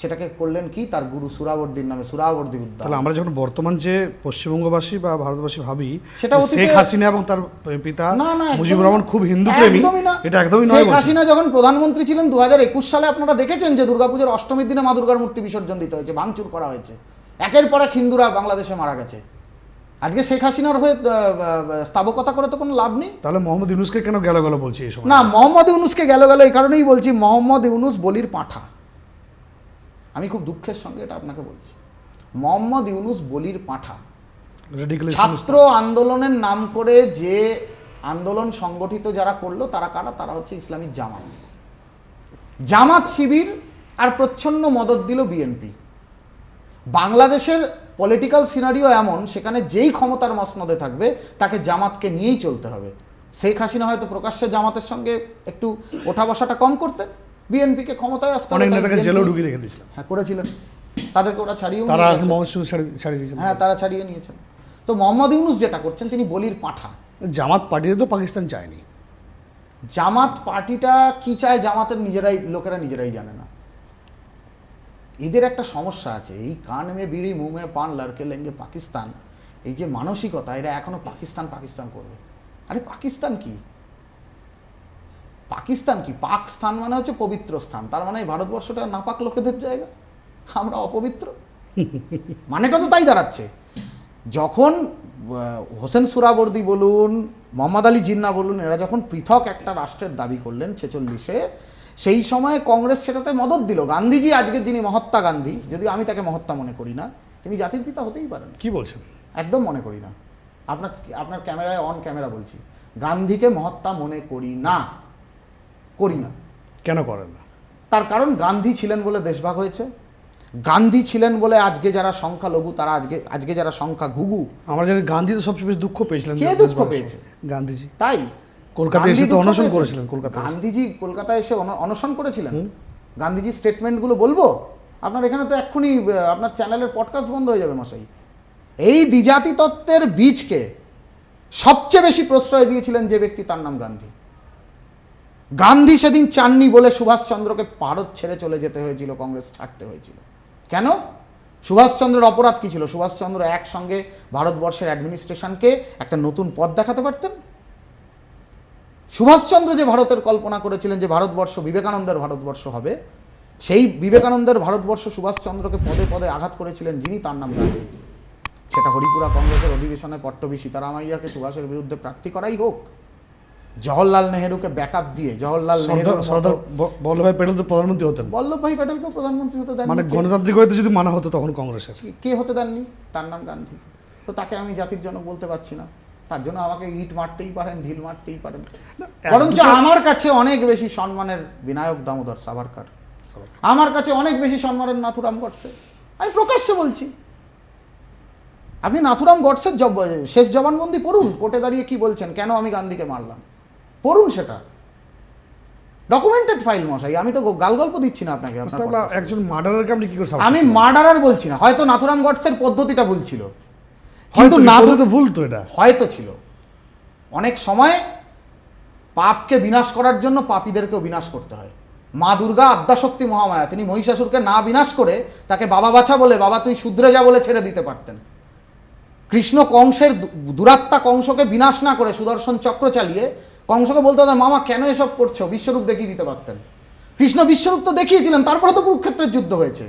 [SPEAKER 3] সেটাকে করলেন কি, তার গুরু সুরাবর্দীর নামে সুরাবর্দী উদ্যান।
[SPEAKER 2] তাহলে আমরা যখন বর্তমান যে পশ্চিমবঙ্গবাসী বা ভারতবাসী ভাবি
[SPEAKER 3] সেটা
[SPEAKER 2] যে শেখ হাসিনা এবং তার পিতা
[SPEAKER 3] না, একদমই
[SPEAKER 2] মুজিবুর রহমান খুব হিন্দু
[SPEAKER 3] না,
[SPEAKER 2] প্রেমী,
[SPEAKER 3] একদমই না।
[SPEAKER 2] এটা একদমই নয়।
[SPEAKER 3] শেখ হাসিনা যখন প্রধানমন্ত্রী ছিলেন 2021 সালে, আপনারা দেখেছেন যে দুর্গাপূজার অষ্টমীর দিনে মা দুর্গার মূর্তি বিসর্জন দিতে হয়েছে, ভাঙচুর করা হয়েছে, একের পর এক হিন্দুরা বাংলাদেশে মারা গেছে। আজকে শেখ হাসিনার হয়ে স্থাবকতা করে তো কোনো লাভ নেই।
[SPEAKER 2] তাহলে মোহাম্মদ ইউনূসকে কেন গেল গেল বলছি এই সময়?
[SPEAKER 3] না, মোহাম্মদ ইউনূসকে গেল এই কারণেই বলছি, মোহাম্মদ ইউনূস বলির পাঁঠা। আমি খুব দুঃখের সঙ্গে এটা আপনাকে বলছি, মোহাম্মদ ইউনূস বলির পাঁঠা। ছাত্র আন্দোলনের নাম করে যে আন্দোলন সংগঠিত যারা করলো, তারা কারা? তারা হচ্ছে ইসলামিক জামাত, জামাত শিবির, আর প্রচ্ছন্ন মদত দিল বিএনপি। বাংলাদেশের পলিটিক্যাল সিনারিও এমন, সেখানে যেই ক্ষমতার মসনদে থাকবে তাকে জামাতকে নিয়েই চলতে হবে। শেখ হাসিনা হয়তো প্রকাশ্যে জামাতের সঙ্গে একটু ওঠা বসাটা কম করতেন, বিএনপিকে ক্ষমতায় আসতে
[SPEAKER 2] অনেক
[SPEAKER 3] হবে, তাই
[SPEAKER 2] নেতাকে
[SPEAKER 3] BNP
[SPEAKER 2] জেলেও ঢুকিয়ে রেখে দিয়েছিলেন,
[SPEAKER 3] হ্যাঁ করেছিলেন, তাদেরকে ওরা ছাড়িয়েও
[SPEAKER 2] তারা
[SPEAKER 3] নিয়ে গেছে।
[SPEAKER 2] মোহাম্মদ শফি ছাড়িয়ে দিয়েছেন।
[SPEAKER 3] হ্যাঁ তারা ছাড়িয়ে নিয়েছেন। তো মোহাম্মদ ইউনূস যেটা করছেন, তিনি বলির পাঁঠা।
[SPEAKER 2] জামাত পার্টিতে তো পাকিস্তান চায়নি।
[SPEAKER 3] জামাত পার্টিটা কি চায় জামাতের লোকেরা নিজেরাই জানে না। এদের একটা সমস্যা আছে, এই কান মে বিড়ি মুঁহ মে পান লড়কে লেঙ্গে পাকিস্তান, এই যে মানসিকতা, এরা এখনো পাকিস্তান পাকিস্তান করবে। আরে পাকিস্তান কি, পাকিস্তান কি? পাক স্থান মানে হচ্ছে পবিত্র স্থান, তার মানে এই ভারতবর্ষটা নাপাক লোকেদের জায়গা, আমরা অপবিত্র, মানেটা তো তাই দাঁড়াচ্ছে। যখন হোসেন সুরাবর্দী বলুন, মোহাম্মদ আলী জিন্না বলুন, এরা যখন পৃথক একটা রাষ্ট্রের দাবি করলেন 46-এ, সেই সময় কংগ্রেস সেটাতে মদত দিল। গান্ধীজি আজকে যিনি মহাত্মা গান্ধী, যদিও আমি তাকে মহাত্মা মনে করি না, তিনি জাতির পিতা হতেই পারেন,
[SPEAKER 2] কি বলছেন?
[SPEAKER 3] একদম মনে করি না। আপনার ক্যামেরায় অন ক্যামেরা বলছি, গান্ধীকে মহাত্মা মনে করি না, করি না।
[SPEAKER 2] কেন করেন না?
[SPEAKER 3] তার কারণ গান্ধী ছিলেন বলে দেশভাগ হয়েছে, গান্ধী ছিলেন বলে আজকে যারা সংখ্যালঘু তারা আজকে যারা সংখ্যা ঘুঘু।
[SPEAKER 2] আমরা জানি গান্ধী তো সবচেয়ে বেশি দুঃখ পেয়েছিলেন।
[SPEAKER 3] কে দুঃখ পেয়েছে?
[SPEAKER 2] গান্ধীজি।
[SPEAKER 3] তাই
[SPEAKER 2] কলকাতায়
[SPEAKER 3] গান্ধী
[SPEAKER 2] এসে তো
[SPEAKER 3] দুঃখ
[SPEAKER 2] অনশন
[SPEAKER 3] পেয়েছেন?
[SPEAKER 2] করেছিলেন কলকাতায়।
[SPEAKER 3] গান্ধীজি কলকাতায় এসে অনশন করেছিলেন। গান্ধীজি স্টেটমেন্টগুলো বলবো আপনার, এখানে তো এক্ষুনি আপনার চ্যানেলের পডকাস্ট বন্ধ হয়ে যাবে মশাই। এই দ্বিজাতি তত্ত্বের বীজকে সবচেয়ে বেশি প্রশ্রয় দিয়েছিলেন যে ব্যক্তি, তার নাম গান্ধী। গান্ধী সেদিন চাননি বলে সুভাষচন্দ্রকে ভারত ছেড়ে চলে যেতে হয়েছিল, কংগ্রেস ছাড়তে হয়েছিল। কেন? সুভাষচন্দ্রের অপরাধ কি ছিল? সুভাষচন্দ্র একসঙ্গে ভারতবর্ষের অ্যাডমিনিস্ট্রেশনকে একটা নতুন পথ দেখাতে পারতেন। সুভাষচন্দ্র যে ভারতের কল্পনা করেছিলেন যে ভারতবর্ষ বিবেকানন্দের ভারতবর্ষ হবে, সেই বিবেকানন্দের ভারতবর্ষ সুভাষচন্দ্রকে পদে পদে আঘাত করেছিলেন যিনি, তার নাম গান্ধী। সেটা হরিপুরা কংগ্রেসের অধিবেশনে পট্টবী সীতারামাইয়াকে সুভাষের বিরুদ্ধে প্রার্থী করাই হোক, জওহরলাল নেহেরুকে ব্যাকআপ দিয়ে, জওহরলাল নেহেরুর
[SPEAKER 2] সর্দার বল্লভভাই প্যাটেল তো প্রধানমন্ত্রী হতেন।
[SPEAKER 3] বল্লভভাই প্যাটেলকে প্রধানমন্ত্রী হতে দেন,
[SPEAKER 2] মানে গণতান্ত্রিক হয়তো যদি মানা হতো তখন কংগ্রেসের,
[SPEAKER 3] কে হতে দেননি? তার নাম গান্ধী। তো তাকে আমি জাতির জনক বলতে পারছি না, তার জন্য আমাকে ইট মারতেই পারেন, ঢিল মারতেই পারেন। বরঞ্চ আমার কাছে অনেক বেশি সম্মানের বিনায়ক দামোদর সাভারকর, আমার কাছে অনেক বেশি সম্মানের নাথুরাম গডসে। আমি প্রকাশ্যে বলছি, আপনি নাথুরাম গডসের শেষ জবানবন্দি পড়ুন, কোর্টে দাঁড়িয়ে কি বলছেন, কেন আমি গান্ধীকে মারলাম, পড়ুন সেটা, ডকুমেন্টেড ফাইল মশাই। আমি তো গাল গল্প দিচ্ছি না আপনাকে।
[SPEAKER 2] একজন মার্ডারারকে আপনি কি করে সাপোর্ট
[SPEAKER 3] আমি
[SPEAKER 2] করেন?
[SPEAKER 3] মার্ডারার বলছি না, হয়তো নাথুরাম গডসের পদ্ধতিটা ভুল ছিল,
[SPEAKER 2] কিন্তু
[SPEAKER 3] কিন্তু
[SPEAKER 2] তো ভুল তো এটা
[SPEAKER 3] হয়তো ছিল। অনেক সময় পাপকে বিনাশ করার জন্য পাপীদেরকেও বিনাশ করতে হয়। মা দুর্গা আদ্যাশক্তি মহামায়া, তিনি মহিষাসুরকে না বিনাশ করে তাকে বাবা বাছা বলে, বাবা তুই শুধরে যা বলে ছেড়ে দিতে পারতেন। কৃষ্ণ কংসের দুরাত্মা কংসকে বিনাশ না করে সুদর্শন চক্র চালিয়ে কংসকে বলতে হতো মামা কেন এসব করছো, বিশ্বরূপ দেখিয়ে দিতে পারতেন। কৃষ্ণ বিশ্বরূপ তো দেখিয়েছিলেন, তারপরে তো কুরুক্ষেত্রের যুদ্ধ হয়েছে।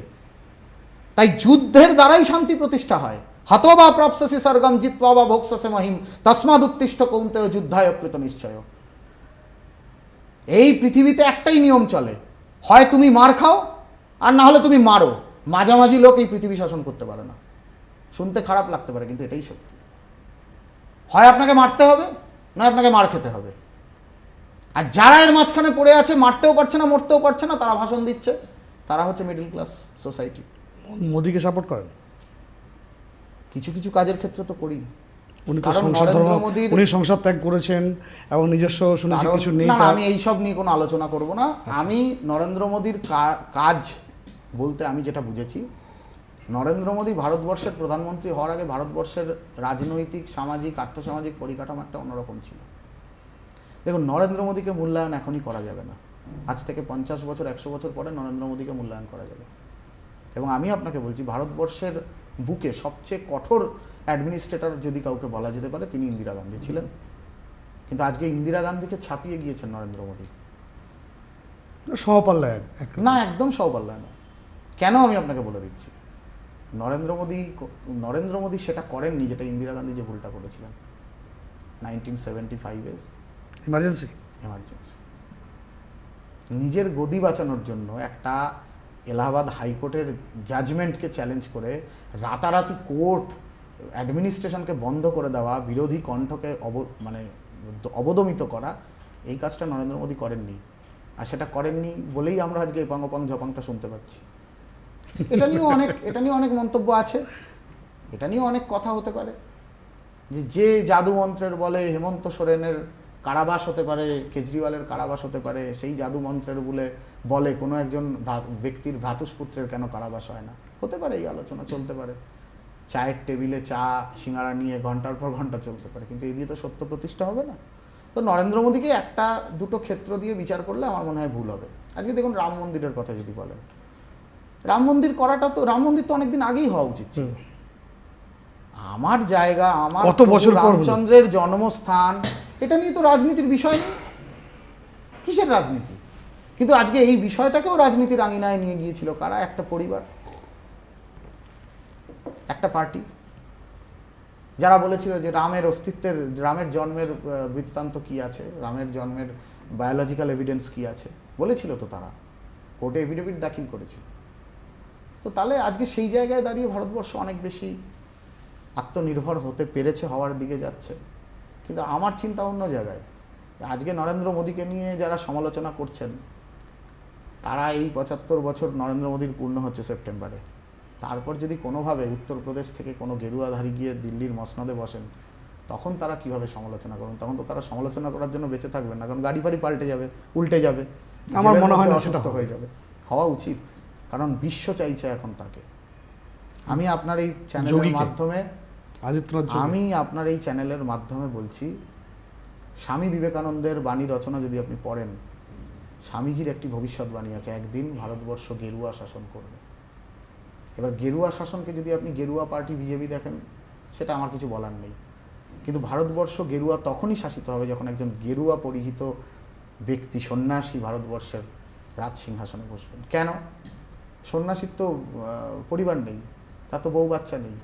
[SPEAKER 3] তাই যুদ্ধের দ্বারাই শান্তি প্রতিষ্ঠা হয়। হতবা প্রাপ্স্যসি স্বর্গম জিত্বা বা ভোক্ষ্যসে মহিম তস্মাদ উত্তিষ্ঠ কৌন্তেয় যুদ্ধায় কৃত নিশ্চয়। এই পৃথিবীতে একটাই নিয়ম চলে, হয় তুমি মার খাও আর না হলে তুমি মারো। মাঝামাঝি লোক এই পৃথিবী শাসন করতে পারে না। শুনতে খারাপ লাগতে পারে কিন্তু এটাই সত্যি। হয় আপনাকে মারতে হবে, না আপনাকে মার খেতে হবে। আর যারা এর মাঝখানে পড়ে আছে, মারতেও পারছে না মরতেও পারছে না, তারা ভাষণ দিচ্ছে, তারা হচ্ছে মিডল ক্লাস সোসাইটি।
[SPEAKER 2] মোদিকে সাপোর্ট করেন?
[SPEAKER 3] কিছু কিছু কাজের ক্ষেত্রে তো করি।
[SPEAKER 2] উনি তো
[SPEAKER 3] কারণ
[SPEAKER 2] সংসদ
[SPEAKER 3] নরেন্দ্র মোদীর
[SPEAKER 2] উনি সংসদ ত্যাগ করেছেন এবং নিজস্ব শুনেছি কিছু নেই।
[SPEAKER 3] না, আমি এইসব নিয়ে কোনো আলোচনা করব না। আমি নরেন্দ্র মোদীর কাজ বলতে আমি যেটা বুঝেছি, নরেন্দ্র মোদী ভারতবর্ষের প্রধানমন্ত্রী হওয়ার আগে ভারতবর্ষের রাজনৈতিক, সামাজিক, আর্থসামাজিক পরিকাঠামো একটা অন্যরকম ছিল। দেখুন, নরেন্দ্র মোদীকে মূল্যায়ন এখনই করা যাবে না। আজ থেকে 50 বছর 100 বছর পরে নরেন্দ্র মোদীকে মূল্যায়ন করা যাবে। এবং আমি আপনাকে বলছি, ভারতবর্ষের বুকে সবচেয়ে কঠোর অ্যাডমিনিস্ট্রেটর যদি কাউকে বলা যেতে পারে, তিনি ইন্দিরা গান্ধী ছিলেন। কিন্তু আজকে ইন্দিরা গান্ধীকে ছাপিয়ে গিয়েছেন নরেন্দ্র মোদী।
[SPEAKER 2] সমপাল্লায়
[SPEAKER 3] না, একদম সৌপাল্লায় না। কেন আমি আপনাকে বলে দিচ্ছি, নরেন্দ্র মোদী সেটা করেননি যেটা ইন্দিরা গান্ধী যে ভুলটা করেছিলেন 1975-এ
[SPEAKER 2] ইমার্জেন্সি।
[SPEAKER 3] নিজের গদি বাঁচানোর জন্য একটা এলাহাবাদ হাইকোর্টের জাজমেন্টকে চ্যালেঞ্জ করে রাতারাতি কোর্ট অ্যাডমিনিস্ট্রেশনকে বন্ধ করে দেওয়া, বিরোধী কণ্ঠকে অবদমিত করা, এই কাজটা নরেন্দ্র মোদী করেননি। আর সেটা করেননি বলেই আমরা আজকে এই পাং ঝপাংটা শুনতে পাচ্ছি। এটা নিয়েও অনেক মন্তব্য আছে, এটা নিয়েও অনেক কথা হতে পারে যে জাদু মন্ত্রের বলে হেমন্ত সোরেনের কারাবাস হতে পারে, কেজরিওয়ালের কারাবাস হতে পারে, সেই জাদু মন্ত্রের বলে কোনো একজন ব্যক্তির ভ্রাতুষ্পুত্রের কেন কারাবাস হয় না, হতে পারে, এই আলোচনা চলতে পারে। চায়ের টেবিলে চা সিঙ্গারা নিয়ে ঘন্টার পর ঘন্টা চলতে পারে, কিন্তু এই দিয়ে তো সত্য প্রতিষ্ঠা হবে না। তো নরেন্দ্র মোদীকে একটা দুটো ক্ষেত্র দিয়ে বিচার করলে আমার মনে হয় ভুল হবে। আজকে দেখুন রাম মন্দিরের কথা যদি বলেন, রাম মন্দির তো অনেকদিন আগেই হওয়া উচিত ছিল। আমার জায়গা, আমার
[SPEAKER 2] কত বছর পর হলো?
[SPEAKER 3] রামচন্দ্রের জন্মস্থান, এটা নিয়ে তো রাজনীতির বিষয় নেই, কিসের রাজনীতি? কিন্তু আজকে এই বিষয়টাকেও রাজনীতির আঙিনায় নিয়ে গিয়েছিল কারা? একটা পরিবার, একটা পার্টি, যারা বলেছিল যে রামের জন্মের বৃত্তান্ত কি আছে, রামের জন্মের বায়োলজিক্যাল এভিডেন্স কি আছে, বলেছিল তো তারা, কোর্টে এফিডেভিট দাখিল করেছিল। তো তাহলে আজকে সেই জায়গায় দাঁড়িয়ে ভারতবর্ষ অনেক বেশি আত্মনির্ভর হতে পেরেছে, হওয়ার দিকে যাচ্ছে। কিন্তু আমার চিন্তা অন্য জায়গায়। আজকে নরেন্দ্র মোদীকে নিয়ে যারা সমালোচনা করছেন, তারা এই 75 বছর নরেন্দ্র মোদীর পূর্ণ হচ্ছে সেপ্টেম্বরে, তারপর যদি কোনোভাবে উত্তরপ্রদেশ থেকে কোনো গেরুয়াধারী গিয়ে দিল্লির মসনদে বসেন, তখন তারা কিভাবে সমালোচনা করবেন? তখন তো তারা সমালোচনা করার জন্য বেঁচে থাকবেন না, কারণ গাড়ি ফাড়ি উল্টে যাবে,
[SPEAKER 2] আমার মনে হয় না সেটা
[SPEAKER 3] অসুস্থ হয়ে যাবে। হওয়া উচিত, কারণ বিশ্ব চাইছে এখন তাকে। আমি আপনার এই চ্যানেলের মাধ্যমে বলছি, স্বামী বিবেকানন্দের বাণী রচনা যদি আপনি পড়েন, স্বামীজির একটি ভবিষ্যৎবাণী আছে, একদিন ভারতবর্ষ গেরুয়া শাসন করবে। এবার গেরুয়া শাসনকে যদি আপনি গেরুয়া পার্টি বিজেপি দেখেন, সেটা আমার কিছু বলার নেই, কিন্তু ভারতবর্ষ গেরুয়া তখনই শাসিত হবে যখন একজন গেরুয়া পরিহিত ব্যক্তি, সন্ন্যাসী ভারতবর্ষের রাজ সিংহাসনে বসবেন। কেন? সন্ন্যাসীর তো পরিবার নেই, তার তো বউ বাচ্চা নেই,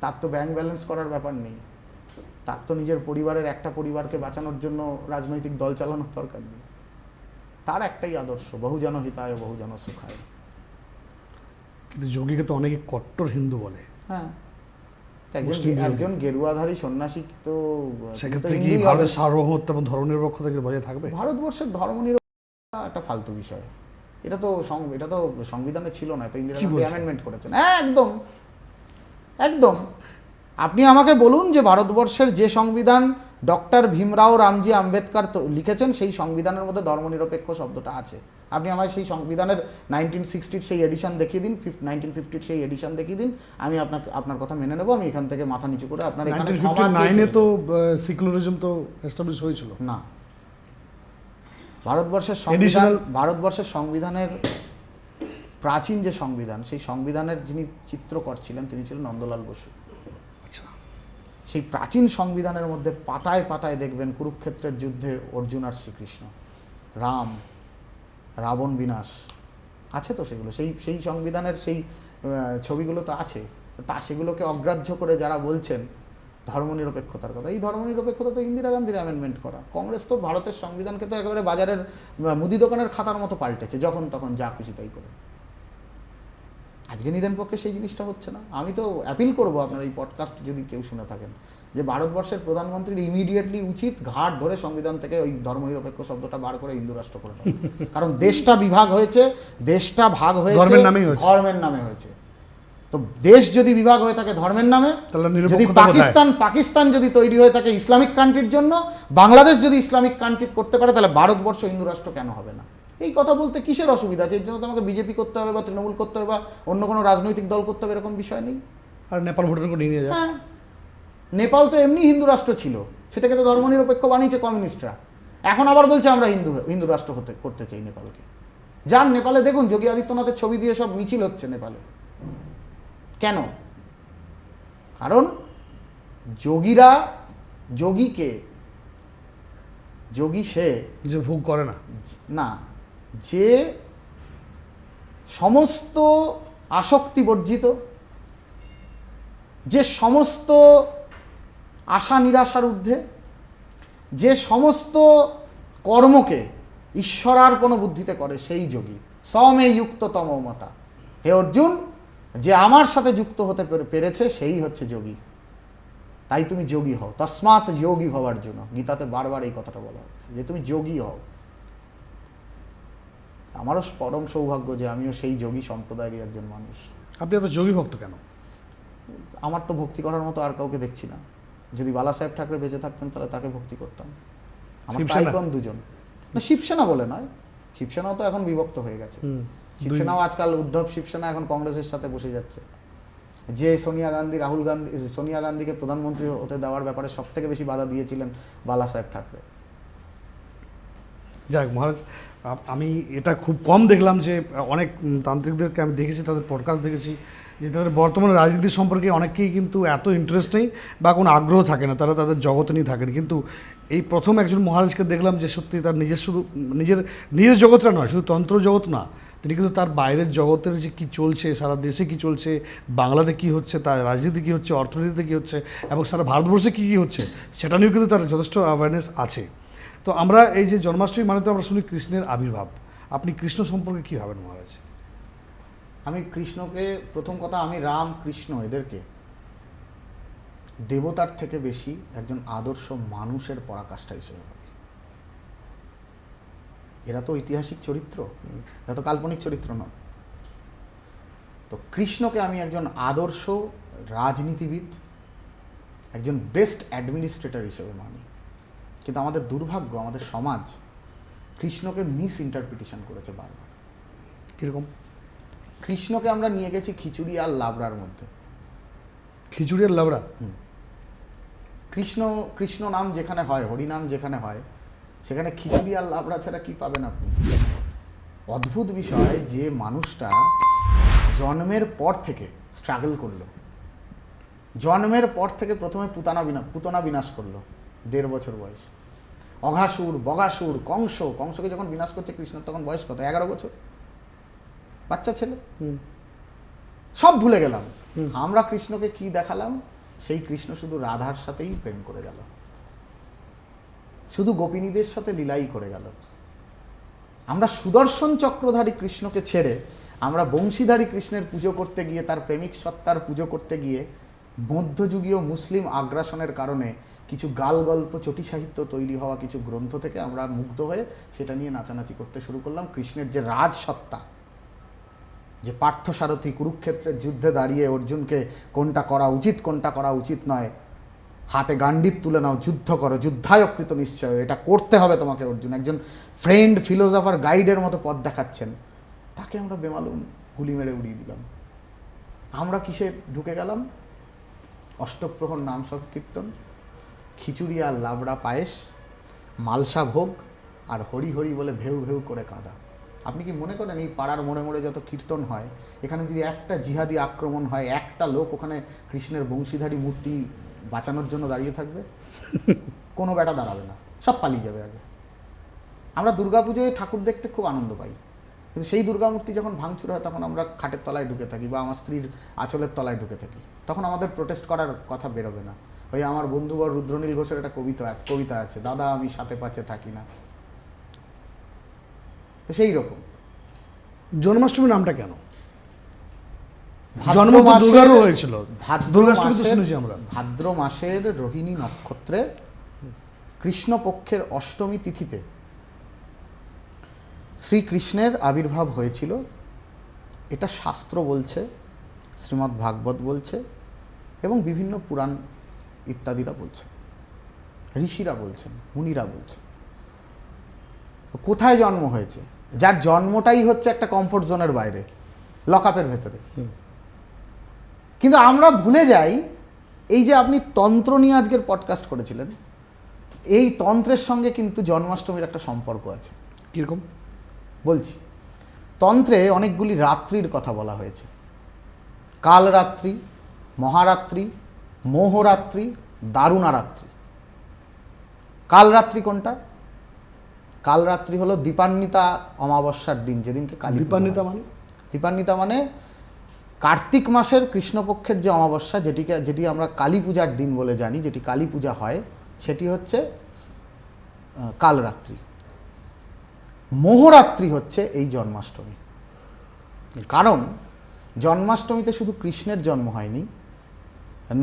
[SPEAKER 3] তার তো ব্যাংক ব্যালেন্স করার ব্যাপার নেই, তার তো নিজের পরিবারের একটা পরিবারকে বাঁচানোর জন্য রাজনৈতিক দল চালানোর দরকার নেই। তার একটাই আদর্শ, বহুজন হিতায় বহুজন সুখায়।
[SPEAKER 2] কিন্তু যোগীকে তো অনেকে কট্টর হিন্দু বলে।
[SPEAKER 3] হ্যাঁ, একজন গেরুয়াধারী সন্ন্যাসী তো
[SPEAKER 2] সেক্ষেত্রে কি ভারতের সার্বভৌমত্ব এবং ধর্মনিরপেক্ষতা বজায় থাকবে?
[SPEAKER 3] ভারতবর্ষের ধর্মনিরপেক্ষতা একটা ফালতু বিষয়। এটা তো সংবিধানে ছিল না, তো ইন্দিরা গান্ধী অ্যামেন্ডমেন্ট করেছেন। একদম একদম। আপনি আমাকে বলুন যে ভারতবর্ষের যে সংবিধান ডক্টর ভীমরাও রামজি আম্বেদকর লিখেছেন, সেই সংবিধানের মধ্যে ধর্মনিরপেক্ষ শব্দটা আছে। আপনি আমায় সেই সংবিধানের 1960 সেই এডিশন দেখিয়ে দিন, 1950 সেই এডিশন দেখিয়ে দিন, আমি আপনার কথা মেনে নেব। আমি এখান থেকে মাথা নিচু করে আপনার এখানে
[SPEAKER 2] 1959 তো সেকুলারিজম তো এস্টাবলিশ হয়েছিল
[SPEAKER 3] না। ভারতবর্ষের সংবিধানের প্রাচীন যে সংবিধান, সেই সংবিধানের যিনি চিত্রকর ছিলেন তিনি ছিলেন নন্দলাল বসু।
[SPEAKER 2] আচ্ছা,
[SPEAKER 3] সেই প্রাচীন সংবিধানের মধ্যে পাতায় পাতায় দেখবেন কুরুক্ষেত্রের যুদ্ধে অর্জুন আর শ্রীকৃষ্ণ, রাম, রাবণ বিনাশ আছে তো, সেগুলো সেই সংবিধানের সেই ছবিগুলো তো আছে। সেগুলোকে অগ্রাহ্য করে যারা বলছেন ধর্মনিরপেক্ষতার কথা, এই ধর্মনিরপেক্ষতা তো ইন্দিরা গান্ধীর অ্যামেন্ডমেন্ট করা। কংগ্রেস তো ভারতের সংবিধানকে তো একেবারে বাজারের মুদি দোকানের খাতার মতো পাল্টেছে, যখন তখন যা খুশি তাই করে। আজকে নিদেন পক্ষে সেই জিনিসটা হচ্ছে না। আমি তো অ্যাপিল করব, আপনার এই পডকাস্ট যদি কেউ শুনে থাকেন, যে ভারতবর্ষের প্রধানমন্ত্রীর ইমিডিয়েটলি উচিত ঘাট ধরে সংবিধান থেকে ওই ধর্মনিরপেক্ষ শব্দটা বার করে হিন্দু রাষ্ট্র করে দেওয়া। কারণ দেশটা ভাগ হয়েছে ধর্মের নামে হয়েছে। তো দেশ যদি বিভাগ হয়ে থাকে ধর্মের নামে, যদি পাকিস্তান যদি তৈরি হয়ে থাকে ইসলামিক কান্ট্রির জন্য, বাংলাদেশ যদি ইসলামিক কান্ট্রি করতে পারে, তাহলে ভারতবর্ষ হিন্দু রাষ্ট্র কেন হবে না? এই কথা বলতে কিসের অসুবিধা আছে? এর জন্য তো আমাকে বিজেপি করতে হবে বা তৃণমূল করতে হবে বা অন্য কোনো রাজনৈতিক দল করতে হবে, এরকম বিষয় নেই।
[SPEAKER 2] আর নেপাল ভুটানকে নিয়ে যায়।
[SPEAKER 3] হ্যাঁ, নেপাল তো এমনি হিন্দু রাষ্ট্র ছিল, সেটাকে তো ধর্মনিরপেক্ষ বানিয়েছে কমিউনিস্টরা। এখন আবার বলছে আমরা হিন্দু রাষ্ট্র করতে চাই নেপালকে। যান নেপালে দেখুন, যোগী আদিত্যনাথের ছবি দিয়ে সব মিছিল হচ্ছে নেপালে। কেন? কারণ যোগী সে
[SPEAKER 2] যে ভোগ করে না,
[SPEAKER 3] যে সমস্ত আসক্তি বর্জিত, যে সমস্ত আশা নিরাশার ঊর্ধ্বে, যে সমস্ত কর্মকে ঈশ্বরার্পণ বুদ্ধিতে করে, সেই যোগী। সমে যুক্ত তমমতা। হে অর্জুন, যে আমার সাথে যুক্ত হতে পেরেছে সেই হচ্ছে যোগী। তাই তুমি যোগী হও, তস্মাৎ যোগী হওয়ার জন্য। গীতাতে বারবার এই কথাটা বলা হচ্ছে যে তুমি যোগী হও। আমারও পরম সৌভাগ্য যে আমিও সেই যোগী সম্প্রদায়ের একজন মানুষ।
[SPEAKER 2] আপনি এত যোগী ভক্ত কেন?
[SPEAKER 3] আমার তো ভক্তি করার মতো আর কাউকে দেখছি না। যদি বালা সাহেব ঠাকুর বেঁচে থাকতেন তাহলে তাকে ভক্তি করতাম। আমার
[SPEAKER 2] শিবসেনা?
[SPEAKER 3] আইকন দুজন, না শিবসেনা বলে নয়, শিবসেনাও তো এখন বিভক্ত হয়ে গেছে। শিবসেনাও আজকাল উদ্ধব শিবসেনা এখন কংগ্রেসের সাথে বসে যাচ্ছে। যে সোনিয়া গান্ধীকে প্রধানমন্ত্রী হতে দেওয়ার ব্যাপারে সব থেকে বেশি বাধা দিয়েছিলেন বালা সাহেব ঠাকরে।
[SPEAKER 2] যাক মহারাজ, আমি এটা খুব কম দেখলাম যে অনেক তান্ত্রিকদেরকে আমি দেখেছি, তাদের পডকাস্ট দেখেছি, যে তাদের বর্তমান রাজনীতি সম্পর্কে অনেকেই কিন্তু এত ইন্টারেস্ট নেই বা কোনো আগ্রহ থাকে না, তারা তাদের জগতে নিয়ে থাকেন। কিন্তু এই প্রথম একজন মহারাজকে দেখলাম যে সত্যি তার নিজের জগৎটা নয়, শুধু তন্ত্র জগৎ না, তিনি কিন্তু তার বাইরের জগতের যে কী চলছে, সারা দেশে কী চলছে, বাংলাতে কী হচ্ছে, তার রাজনীতি কী হচ্ছে, অর্থনীতিতে কী হচ্ছে, এবং সারা ভারতবর্ষে কী কী হচ্ছে, সেটা নিয়েও কিন্তু তার যথেষ্ট অ্যাওয়ারনেস আছে। তো আমরা এই যে জন্মাষ্টমী মানে তো আমরা শুনি কৃষ্ণের আবির্ভাব, আপনি কৃষ্ণ সম্পর্কে কী ভাবেন মহারাজ?
[SPEAKER 3] আমি কৃষ্ণকে, প্রথম কথা, আমি রাম কৃষ্ণ এদেরকে দেবতার থেকে বেশি একজন আদর্শ মানুষের পরাকাষ্ঠা হিসেবে ভাবি। এরা তো ঐতিহাসিক চরিত্র, এরা তো কাল্পনিক চরিত্র নয়। তো কৃষ্ণকে আমি একজন আদর্শ রাজনীতিবিদ, একজন বেস্ট অ্যাডমিনিস্ট্রেটর হিসেবে মানি। কিন্তু আমাদের দুর্ভাগ্য, আমাদের সমাজ কৃষ্ণকে মিস ইন্টারপ্রিটেশন করেছে বারবার।
[SPEAKER 2] কীরকম?
[SPEAKER 3] কৃষ্ণকে আমরা নিয়ে গেছি খিচুড়ি আর লাবড়ার মধ্যে।
[SPEAKER 2] খিচুড়ি আর লাবড়া?
[SPEAKER 3] কৃষ্ণ নাম যেখানে হয়, হরিনাম যেখানে হয়, সেখানে খিচুড়ি আর লাবড়া ছাড়া কি পাবেন আপনি? অদ্ভুত বিষয় যে মানুষটা জন্মের পর থেকে স্ট্রাগল করলো, জন্মের পর থেকে প্রথমে পুতনা বিনাশ করলো 1.5 বছর বয়স, অঘাসুর, বগাসুর, কংসকে যখন বিনাশ করছে কৃষ্ণর তখন বয়স কত? 11 বছর, বাচ্চা ছেলে। সব ভুলে গেলাম। আমরা কৃষ্ণকে কি দেখালাম? সেই কৃষ্ণ শুধু রাধার সাথেই প্রেম করে গেল, শুধু গোপিনীদের সাথে লীলাই করে গেল। আমরা সুদর্শন চক্রধারী কৃষ্ণকে ছেড়ে আমরা বংশীধারী কৃষ্ণের পুজো করতে গিয়ে, তার প্রেমিক সত্তার পুজো করতে গিয়ে, মধ্যযুগীয় মুসলিম আগ্রাসনের কারণে কিছু গাল গল্প, চটি সাহিত্য তৈরি হওয়া কিছু গ্রন্থ থেকে আমরা মুগ্ধ হয়ে সেটা নিয়ে নাচানাচি করতে শুরু করলাম। কৃষ্ণের যে রাজসত্তা, যে পার্থসারথী কুরুক্ষেত্রের যুদ্ধে দাঁড়িয়ে অর্জুনকে কোনটা করা উচিত কোনটা করা উচিত নয়, হাতে গান্ডীব তুলে নাও, যুদ্ধ করো, যুদ্ধায়কৃত নিশ্চয়, এটা করতে হবে তোমাকে, অর্জুন একজন ফ্রেন্ড, ফিলোসফার, গাইডের মতো পথ দেখাচ্ছেন, তাকে আমরা বেমালুম গুলি মেরে উড়িয়ে দিলাম। আমরা কিসে ঢুকে গেলাম? অষ্টপ্রহর নাম সংকীর্তন, খিচুড়ি আর লাবড়া পায়েস, মালসা ভোগ, আর হরি হরি বলে ভেউ ভেউ করে কাঁদা। আপনি কি মনে করেন এই পাড়ার মোড়ে মোড়ে যত কীর্তন হয়, এখানে যদি একটা জিহাদি আক্রমণ হয়, একটা লোক ওখানে কৃষ্ণের বংশীধারী মূর্তি বাঁচানোর জন্য দাঁড়িয়ে থাকবে? কোনো বেটা দাঁড়াবে না, সব পালিয়ে যাবে আগে। আমরা দুর্গাপুজোয় ঠাকুর দেখতে খুব আনন্দ পাই, কিন্তু সেই দুর্গামূর্তি যখন ভাঙচুর হয় তখন আমরা খাটের তলায় ঢুকে থাকি বা আমার স্ত্রীর আঁচলের তলায় ঢুকে থাকি। তখন আমাদের প্রোটেস্ট করার কথা বেরোবে না। ওই আমার বন্ধুবর রুদ্রনীল ঘোষের একটা কবিতা আছে, দাদা আমি সাথে পাচ্ছে থাকি না। তো সেই রকম
[SPEAKER 2] জন্মাষ্টমী নামটা কেন?
[SPEAKER 3] ভাদ্র মাসের রোহিণী নক্ষত্রে কৃষ্ণপক্ষের অষ্টমী তিথিতে শ্রীকৃষ্ণের আবির্ভাব হয়েছিল, এটা শাস্ত্র বলছে, শ্রীমদ্ ভাগবত বলছে, এবং বিভিন্ন পুরাণ ইত্যাদিরা বলছে, ঋষিরা বলছেন, মুনিরা বলছেন। কোথায় জন্ম হয়েছে? যার জন্মটাই হচ্ছে একটা কমফোর্ট জোনের বাইরে, লকআপের ভেতরে। কিন্তু আমরা ভুলে যাই, এই যে আপনি তন্ত্র নিয়ে আজকের পডকাস্ট করেছিলেন, এই তন্ত্রের সঙ্গে কিন্তু জন্মাষ্টমীর একটা সম্পর্ক আছে।
[SPEAKER 2] কীরকম?
[SPEAKER 3] বলছি, তন্ত্রে অনেকগুলি রাত্রির কথা বলা হয়েছে, কালরাত্রি, মহারাত্রি, মোহরাত্রি, দারুণারাত্রি। কালরাত্রি কোনটা? কালরাত্রি হলো দীপান্বিতা অমাবস্যার দিন, যেদিনকে কালী। দীপান্বিতা মানে কার্তিক মাসের কৃষ্ণপক্ষের যে অমাবস্যা, যেটি আমরা কালী পূজার দিন বলে জানি, যেটি কালী পূজা হয়, সেটি হচ্ছে কালরাত্রি। মোহরাত্রি হচ্ছে এই জন্মাষ্টমী। কারণ জন্মাষ্টমীতে শুধু কৃষ্ণের জন্ম হয়নি,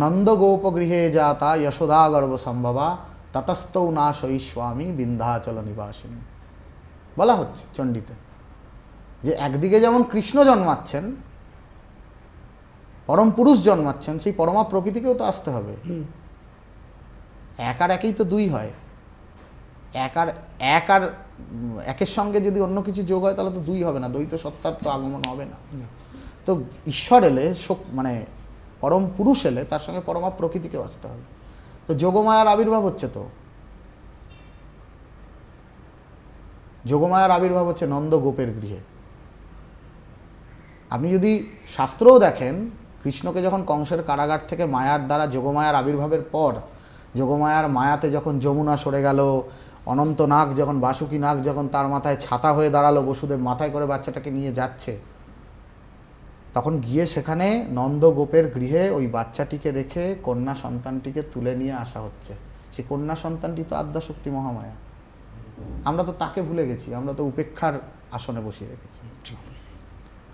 [SPEAKER 3] নন্দগোপগৃহে জাতা যশোদা গর্ভ সম্ভবা ততস্তৌ না সৈস্বামী বিন্ধ্যাচল নিবাসিনী বলা হচ্ছে চণ্ডীতে। যে একদিকে যেমন কৃষ্ণ জন্মাচ্ছেন, পরম পুরুষ জন্মাচ্ছেন, সেই পরমা প্রকৃতিকেও তো আসতে হবে। এক আর একই তো দুই হয়। একের সঙ্গে যদি অন্য কিছু যোগ হয় তাহলে তো দুই হবে না, দ্বৈত সত্তার তো আগমন হবে না। তো ঈশ্বর এলে মানে পরম পুরুষ এলে তার সঙ্গে পরমা প্রকৃতিকেও আসতে হবে। তো যোগমায়ার আবির্ভাব হচ্ছে, তো যোগমায়ার আবির্ভাব হচ্ছে নন্দ গোপের গৃহে। আপনি যদি শাস্ত্রও দেখেন, কৃষ্ণকে যখন কংসের কারাগার থেকে মায়ার দ্বারা যোগমায়ার আবির্ভাবের পর, যোগমায়ার মায়াতে যখন যমুনা সরে গেল, অনন্ত নাগ যখন, বাসুকী নাগ যখন তার মাথায় ছাতা হয়ে দাঁড়ালো, বসুদেব মাথায় করে বাচ্চাটাকে নিয়ে যাচ্ছে, তখন গিয়ে সেখানে নন্দ গোপের গৃহে ওই বাচ্চাটিকে রেখে কন্যা সন্তানটিকে তুলে নিয়ে আসা হচ্ছে। সেই কন্যা সন্তানটি তো আদ্যাশক্তি মহামায়া। আমরা তো তাকে ভুলে গেছি, আমরা তো উপেক্ষার আসনে বসিয়ে রেখেছি।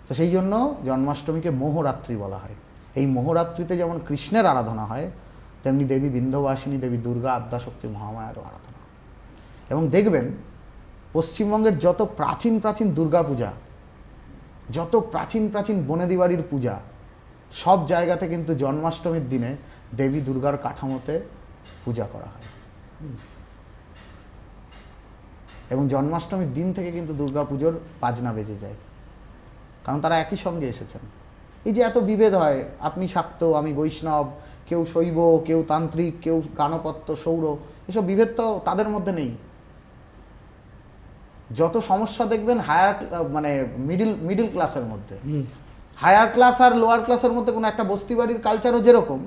[SPEAKER 3] তো সেই জন্য জন্মাষ্টমীকে মোহরাত্রি বলা হয়। এই মোহরাত্রিতে যেমন কৃষ্ণের আরাধনা হয়, তেমনি দেবী বিন্ধ্যবাসিনী, দেবী দুর্গা, আদ্যাশক্তি মহামায়ারও আরাধনা হয়। এবং দেখবেন পশ্চিমবঙ্গের যত প্রাচীন প্রাচীন দুর্গাপূজা, যত প্রাচীন প্রাচীন বনেদি বাড়ির পূজা, সব জায়গাতে কিন্তু জন্মাষ্টমীর দিনে দেবী দুর্গার কাঠামোতে পূজা করা হয়। এবং জন্মাষ্টমীর দিন থেকে কিন্তু দুর্গাপুজোর বাজনা বেজে যায়, কারণ তারা একই সঙ্গে এসেছেন। এই যে এত বিভেদ হয়, আপনি শাক্ত আমি বৈষ্ণব, কেউ শৈব, কেউ তান্ত্রিক, কেউ গানপত্য, সৌর, এসব বিভেদ তো তাদের মধ্যে নেই। যত সমস্যা দেখবেন হায়ার মানে মিডিল ক্লাসের মধ্যে, হায়ার ক্লাস আর লোয়ার ক্লাসের মধ্যে কোনো একটা বস্তি বাড়ির কালচারও যেরকম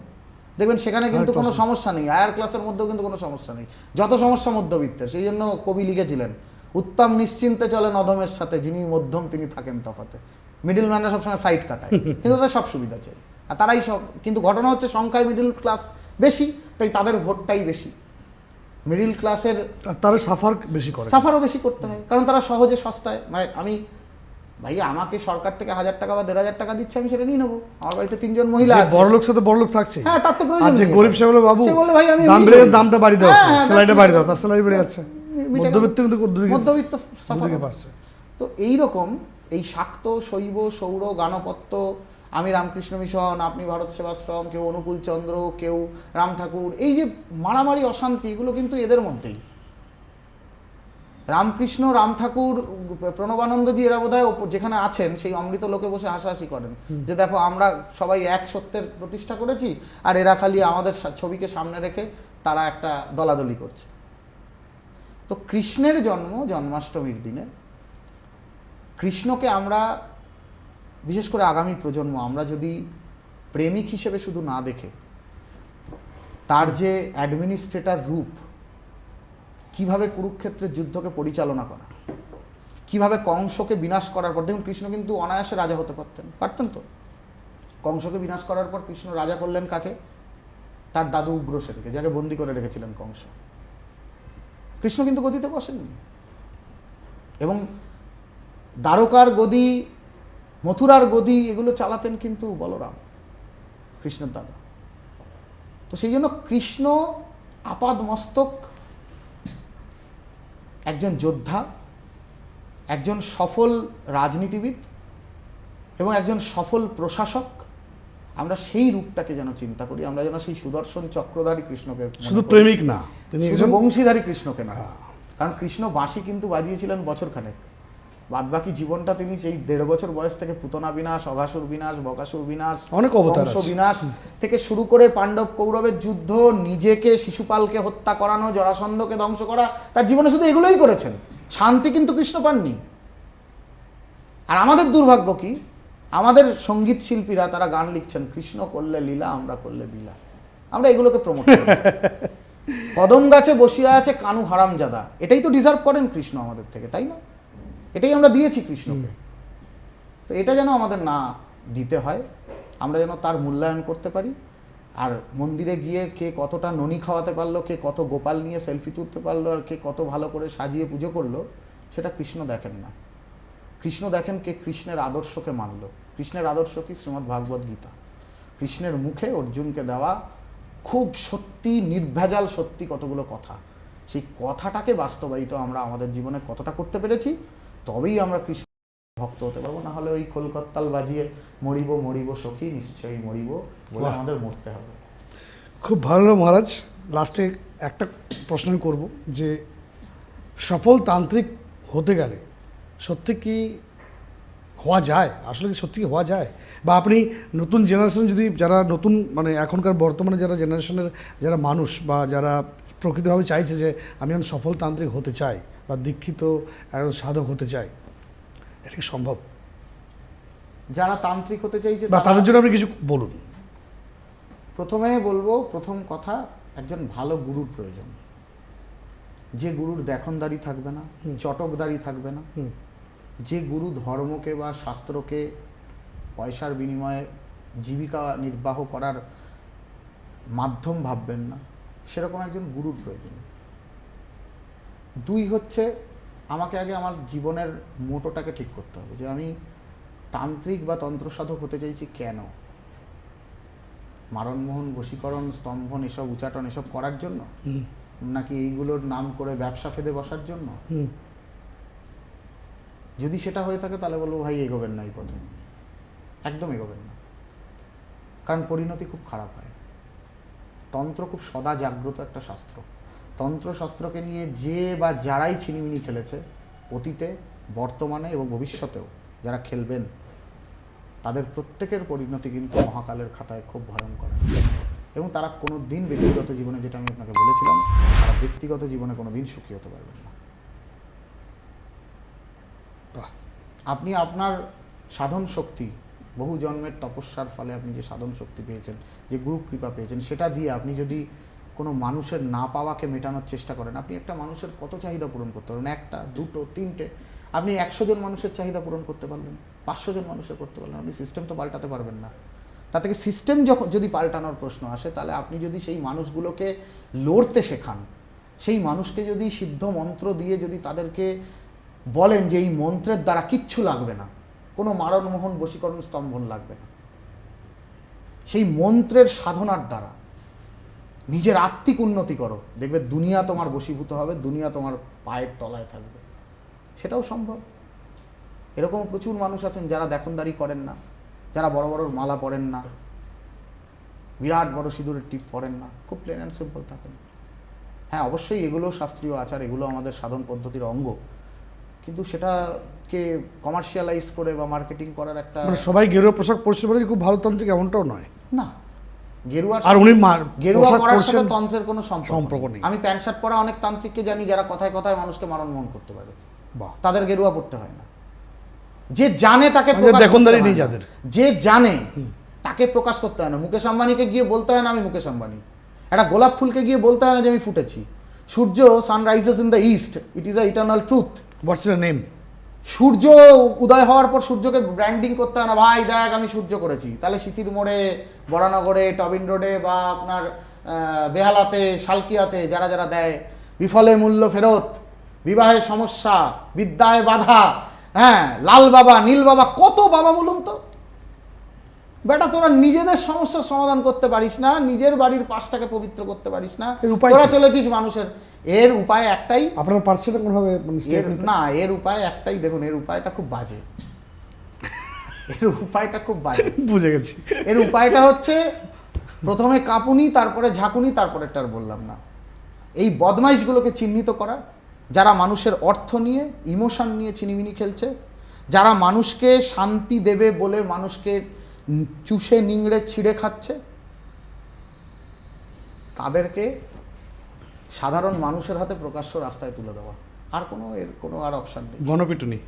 [SPEAKER 3] দেখবেন, সেখানে কিন্তু কোনো সমস্যা নেই। হায়ার ক্লাসের মধ্যেও কিন্তু কোনো সমস্যা নেই, যত সমস্যা মধ্যবিত্তের। সেই জন্য কবি লিখেছিলেন, উত্তম নিশ্চিন্তে চলেন অধমের সাথে, যিনি মধ্যম তিনি থাকেন তফাতে। মিডিল ম্যানরা সবসময় সাইড কাটায়, কিন্তু তাদের সব সুবিধা চাই, আর তারাই সব। কিন্তু ঘটনা হচ্ছে সংখ্যায় মিডিল ক্লাস বেশি, তাই তাদের ভোটটাই বেশি। মিডিল ক্লাসের
[SPEAKER 2] তারা সাফারও বেশি করতে হয়, কারণ তারা সহজে সস্তায়, মানে ভাই আমাকে সরকার থেকে 1000 টাকা বা 1500 টাকা দিচ্ছে, আমি সেটা নিয়ে নেবো। আমার বাড়িতে 3 জন মহিলা আছে, বড়লোক সাথে বড়লোক থাকছে,
[SPEAKER 3] হ্যাঁ তার তো প্রয়োজন নেই।
[SPEAKER 2] গরিব সে বলে বাবু
[SPEAKER 3] ভাই আমি
[SPEAKER 2] দামটা বাড়ি দাও, স্যালারিটা বাড়ি দাও, তার স্যালারি বেড়ে যাচ্ছে,
[SPEAKER 3] মধ্যবিত্ত পাচ্ছে। তো এইরকম এই শাক্ত, শৈব, সৌর, গানপত্য, আমি রামকৃষ্ণ মিশন, আপনি ভারত সেবাশ্রম, কেউ অনুকূল চন্দ্র, কেউ রাম ঠাকুর, এই যে মারামারি অশান্তি, এগুলো কিন্তু এদের মধ্যেই। রামকৃষ্ণ, রাম ঠাকুর, প্রণবানন্দজি এরা বোধহয় যেখানে আছেন সেই অমৃত লোকে বসে হাসাহাসি করেন যে দেখো আমরা সবাই এক সত্যের প্রতিষ্ঠা করেছি, আর এরা খালি আমাদের ছবিকে সামনে রেখে তারা একটা দলাদলি করছে। তো কৃষ্ণের জন্ম জন্মাষ্টমীর দিনে। কৃষ্ণকে আমরা বিশেষ করে আগামী প্রজন্ম, আমরা যদি প্রেমিক হিসেবে শুধু না দেখে তার যে অ্যাডমিনিস্ট্রেটর রূপ, কিভাবে কুরুক্ষেত্রের যুদ্ধকে পরিচালনা করা, কিভাবে কংসকে বিনাশ করার পর, দেখুন কৃষ্ণ কিন্তু অনায়াসে রাজা হতে পারতেন তো। কংসকে বিনাশ করার পর কৃষ্ণ রাজা করলেন কাকে? তার দাদু উগ্রসেনকে, যাকে বন্দি করে রেখেছিলেন কংস। কৃষ্ণ কিন্তু গদিতে বসেননি, এবং দ্বারকার গদি, মথুরার গদি, এগুলো চালাতেন কিন্তু বলরাম, কৃষ্ণের দাদা। তো সেই জন্য কৃষ্ণ আপাদ মস্তক একজন যোদ্ধা, একজন সফল রাজনীতিবিদ এবং একজন সফল প্রশাসক। আমরা সেই রূপটাকে যেন চিন্তা করি, আমরা যেন সেই সুদর্শন চক্রধারী কৃষ্ণকে, শুধু
[SPEAKER 2] প্রেমিক না,
[SPEAKER 3] শুধু বংশীধারী কৃষ্ণকে না। কারণ কৃষ্ণ বাঁশি কিন্তু বাজিয়েছিলেন বছরখানেক, বাদবাকি জীবনটা তিনি সেই 1.5 বছর বয়স থেকে পুতনা বিনাশ, অঘাসুর বিনাশ, বকাসুর বিনাশ, বংশ বিনাশ থেকে শুরু করে পাণ্ডব কৌরবের যুদ্ধ, নিজেকে শিশুপালকে হত্যা করানো, জরাসন্ধকে ধ্বংস করা, তার জীবনে শুধু এগুলোই করেছেন। শান্তি কিন্তু কৃষ্ণ পাননি। আর আমাদের দুর্ভাগ্য কি, আমাদের সঙ্গীত শিল্পীরা তারা গান লিখছেন, কৃষ্ণ করলে লীলা আমরা করলে বিলা, আমরা এগুলোকে প্রমোট করি। কদম গাছে বসিয়া আছে কানু হারামজাদা, এটাই তো ডিজার্ভ করেন কৃষ্ণ আমাদের থেকে, তাই না? এটাই আমরা দিয়েছি কৃষ্ণকে। তো এটা যেন আমাদের না দিতে হয়, আমরা যেন তার মূল্যায়ন করতে পারি। আর মন্দিরে গিয়ে কে কতটা ননি খাওয়াতে পারলো, কে কত গোপাল নিয়ে সেলফি তুলতে পারলো, আর কে কত ভালো করে সাজিয়ে পুজো করলো, সেটা কৃষ্ণ দেখেন না। কৃষ্ণ দেখেন কে কৃষ্ণের আদর্শকে মানল। কৃষ্ণের আদর্শ কি? শ্রীমদ্ ভাগবত গীতা। কৃষ্ণের মুখে অর্জুনকে দেওয়া খুব সত্যি, নির্ভেজাল সত্যি কতগুলো কথা, সেই কথাটাকে বাস্তবায়িত আমরা আমাদের জীবনে কতটা করতে পেরেছি, তবেই আমরা কৃষ্ণ ভক্ত হতে পারবো। না হলে ওই খোলকত্তাল বাজিয়ে মরিব মরিব সখী নিশ্চয়ই মরিব বলে আমাদের মরতে হবে।
[SPEAKER 2] খুব ভালো মহারাজ। লাস্টে একটা প্রশ্ন করব যে সফল তান্ত্রিক হতে গেলে সত্যি কি হওয়া যায়, আসলে কি সত্যি কি হওয়া যায়? বা আপনি নতুন জেনারেশন যদি যারা নতুন মানে এখনকার বর্তমানে যারা জেনারেশনের যারা মানুষ বা যারা প্রকৃতভাবে চাইছে যে আমি এখন সফল তান্ত্রিক হতে চাই বা দীক্ষিত একজন সাধক হতে চাই, এটা কি সম্ভব?
[SPEAKER 3] যারা তান্ত্রিক হতে চাইছে
[SPEAKER 2] বা তাদের জন্য আপনি কিছু বলুন।
[SPEAKER 3] প্রথমে বলবো, প্রথম কথা, একজন ভালো গুরুর প্রয়োজন, যে গুরুর দেখনদারি থাকবে না, চটকদারি থাকবে না, যে গুরু ধর্মকে বা শাস্ত্রকে পয়সার বিনিময়ে জীবিকা নির্বাহ করার মাধ্যম ভাববেন না, সেরকম একজন গুরুর প্রয়োজন। দুই হচ্ছে, আমাকে আগে আমার জীবনের মোটোটাকে ঠিক করতে হবে যে আমি তান্ত্রিক বা তন্ত্রসাধক হতে চাইছি কেন। মারণমোহন, বশীকরণ, স্তম্ভন, এসব উচাটন এসব করার জন্য, নাকি এইগুলোর নাম করে ব্যবসা ফেদে বসার জন্য? যদি সেটা হয়ে থাকে তাহলে বলবো ভাই এগোবেন না এই পথে, একদম এগোবেন না, কারণ পরিণতি খুব খারাপ হয়। তন্ত্র খুব সদা জাগ্রত একটা শাস্ত্র। তন্ত্রশাস্ত্রকে নিয়ে যে বা যারাই ছিনিমিনি খেলেছে অতীতে, বর্তমানে এবং ভবিষ্যতেও যারা খেলবেন, তাদের প্রত্যেকের পরিণতি কিন্তু মহাকালের খাতায় খুব ভয়ঙ্কর আছে। এবং তারা কোনো দিন ব্যক্তিগত জীবনে, যেটা আমি আপনাকে বলেছিলাম, তারা ব্যক্তিগত জীবনে কোনো দিন সুখী হতে পারবেন না। আপনি আপনার সাধন শক্তি, বহু জন্মের তপস্যার ফলে আপনি যে সাধন শক্তি পেয়েছেন, যে গুরু কৃপা পেয়েছেন, সেটা দিয়ে আপনি যদি কোনো মানুষের না পাওয়াকে মেটানোর চেষ্টা করেন, আপনি একটা মানুষের কত চাহিদা পূরণ করতে পারবেন? একটা, দুটো, তিনটে, আপনি 100 জন মানুষের চাহিদা পূরণ করতে পারলেন, 500 জন মানুষের করতে পারলেন। আপনি সিস্টেম তো পাল্টাতে পারবেন না। তা থেকে সিস্টেম যদি পাল্টানোর প্রশ্ন আসে, তাহলে আপনি যদি সেই মানুষগুলোকে লড়তে শেখান, সেই মানুষকে যদি সিদ্ধ মন্ত্র দিয়ে যদি তাদেরকে বলেন যে এই মন্ত্রের দ্বারা কিচ্ছু লাগবে না, কোনো মারণমোহন, বশীকরণ, স্তম্ভন লাগবে না, সেই মন্ত্রের সাধনার দ্বারা নিজের আত্মিক উন্নতি করো, দেখবে দুনিয়া তোমার বশীভূত হবে, দুনিয়া তোমার পায়ের তলায় থাকবে। সেটাও সম্ভব। এরকম প্রচুর মানুষ আছেন যারা দেখনদারি করেন না, যারা বড় বড় মালা পরেন না, বিরাট বড় সিঁদুরের টিপ পরেন না, খুব প্লেন অ্যান্ড সিম্পল থাকেন। হ্যাঁ, অবশ্যই এগুলো শাস্ত্রীয় আচার, এগুলো আমাদের সাধন পদ্ধতির অঙ্গ, কিন্তু সেটাকে কমার্শিয়ালাইজ করে বা মার্কেটিং করার একটা,
[SPEAKER 2] মানে সবাই গেরুয়া পোশাক পরছে বলে খুব ভালো তান্ত্রিক এমনটাও নয়
[SPEAKER 3] না। গেরুয়া
[SPEAKER 2] আর উনি
[SPEAKER 3] গেরুয়া
[SPEAKER 2] পোশাক
[SPEAKER 3] পরার সাথে
[SPEAKER 2] পরছেন,
[SPEAKER 3] তন্ত্রের কোনো
[SPEAKER 2] সম্পর্ক নেই।
[SPEAKER 3] আমি প্যান্ট শার্ট পরা অনেক তান্ত্রিককে জানি যারা কথায় কথায় মানুষকে মারণমোহন করতে পারে,
[SPEAKER 2] বাহ,
[SPEAKER 3] তাদের গেরুয়া পড়তে হয় না। যে জানে তাকে
[SPEAKER 2] মানে
[SPEAKER 3] প্রকাশ
[SPEAKER 2] দেখনদারি
[SPEAKER 3] করতে
[SPEAKER 2] নেই
[SPEAKER 3] হয় না।
[SPEAKER 2] যাদের।
[SPEAKER 3] যে জানে তাকে প্রকাশ করতে হয় না। মুকেশ আম্বানিকে গিয়ে বলতে হয় না আমি মুকেশ আম্বানি, একটা গোলাপ ফুলকে গিয়ে বলতে হয় না যে আমি ফুটেছি। সূর্য, sun rises in the east, it is a eternal truth.
[SPEAKER 2] What's your name?
[SPEAKER 3] সূর্য উদয় হওয়ার পর সূর্যকে ব্র্যান্ডিং করতে হয় না, ভাই দেখ আমি সূর্য করেছি। তাহলে সিতির মোড়ে, বরানগরে, টবিন রোডে বা আপনার বেহালাতে, শালকিয়াতে যারা যারা দেয়, বিফলে মূল্য ফেরত, বিবাহের সমস্যা, বিদ্যায় বাধা, হ্যাঁ, লাল বাবা, নীল বাবা, কত বাবা বলুন তো। বেটা তোরা নিজেদের সমস্যার সমাধান করতে পারিস না, নিজের বাড়ির পাশটাকে পবিত্র করতে পারিস না,
[SPEAKER 2] এর উপায়
[SPEAKER 3] তোরা
[SPEAKER 2] কি?
[SPEAKER 3] চলেছিস মানুষের। এর উপায় একটাই,
[SPEAKER 2] আপনার পারছে না কোনোভাবে মানে
[SPEAKER 3] এর
[SPEAKER 2] statement?
[SPEAKER 3] না, এর উপায় একটাই। দেখুন, এর উপায়টা খুব বাজে, এর উপায়টা খুব বাজে।
[SPEAKER 2] বুঝে গেছি।
[SPEAKER 3] এর উপায়টা হচ্ছে প্রথমে কাঁপুনি, তারপরে ঝাঁকুনি, তারপরেরটা আর বললাম না। এই বদমাইশগুলোকে চিহ্নিত করা, যারা মানুষের অর্থ নিয়ে, ইমোশন নিয়ে ছিনিমিনি খেলছে, যারা মানুষকে শান্তি দেবে বলে মানুষকে চুষে নিংড়ে ছিঁড়ে খাচ্ছে, তাদেরকে সাধারণ মানুষের হাতে প্রকাশ্য রাস্তায় তুলে দেওয়া। আর এর কোনো আর অপশান নেই।
[SPEAKER 2] গণপিটুনি।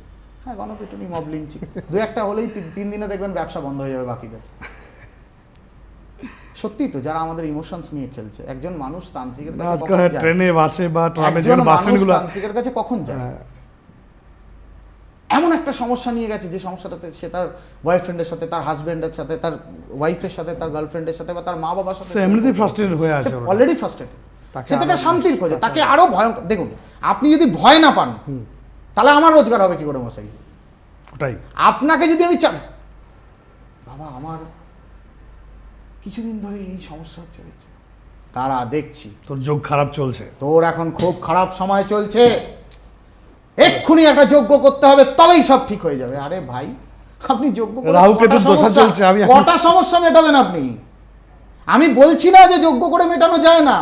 [SPEAKER 3] হ্যাঁ, গণপিটুনি, মব লিঞ্চিং, দু একটা হলেই 3 দিনে দেখবেন ব্যবসা বন্ধ হয়ে যাবে বাকিদের। সত্যি তো, যারা আমাদের ইমোশনস নিয়ে খেলছে। একজন মানুষ তান্ত্রিকের কাছে
[SPEAKER 2] আজকাল
[SPEAKER 3] কখন যায়?
[SPEAKER 2] ট্রেনে, বাসে বা ট্রামে
[SPEAKER 3] একজন
[SPEAKER 2] বাস
[SPEAKER 3] মানুষ
[SPEAKER 2] ট্রেনগুলো
[SPEAKER 3] তান্ত্রিকের কাছে কখন যায়? এমন একটা সমস্যা নিয়ে গেছে যে সমস্যাটাতে সে তার বয়ফ্রেন্ডের সাথে, তার হাজবেন্ডের সাথে, তার ওয়াইফের সাথে, তার গার্লফ্রেন্ডের সাথে বা তার মা বাবার সাথে
[SPEAKER 2] সে এমনিতেই ফ্রাস্ট্রেটেড হয়ে আছে,
[SPEAKER 3] অলরেডি ফ্রাস্ট্রেটেড।
[SPEAKER 2] তাকে
[SPEAKER 3] সে তো একটা
[SPEAKER 2] আরো
[SPEAKER 3] শান্তির খোঁজে, তাকে আরো ভয়ঙ্কর। দেখুন, আপনি যদি ভয় না পান তাহলে আমার রোজগার হবে কি করে মশাই?
[SPEAKER 2] ওটাই।
[SPEAKER 3] আপনাকে যদি আমি বাবা আমার কিছুদিন ধরে এই সমস্যা হচ্ছে, তারা দেখছি
[SPEAKER 2] তোর যোগ খারাপ চলছে,
[SPEAKER 3] তোর এখন খুব খারাপ সময় চলছে, এক্ষুনি একটা যজ্ঞ করতে হবে, তবেই সব ঠিক হয়ে যাবে। আরে ভাই, আপনি যজ্ঞ করে
[SPEAKER 2] রাহু কেতুর দশা চলছে,
[SPEAKER 3] কটা সমস্যা মেটাবেন আপনি? আমি বলছি না যে যজ্ঞ করে মেটানো যায় না,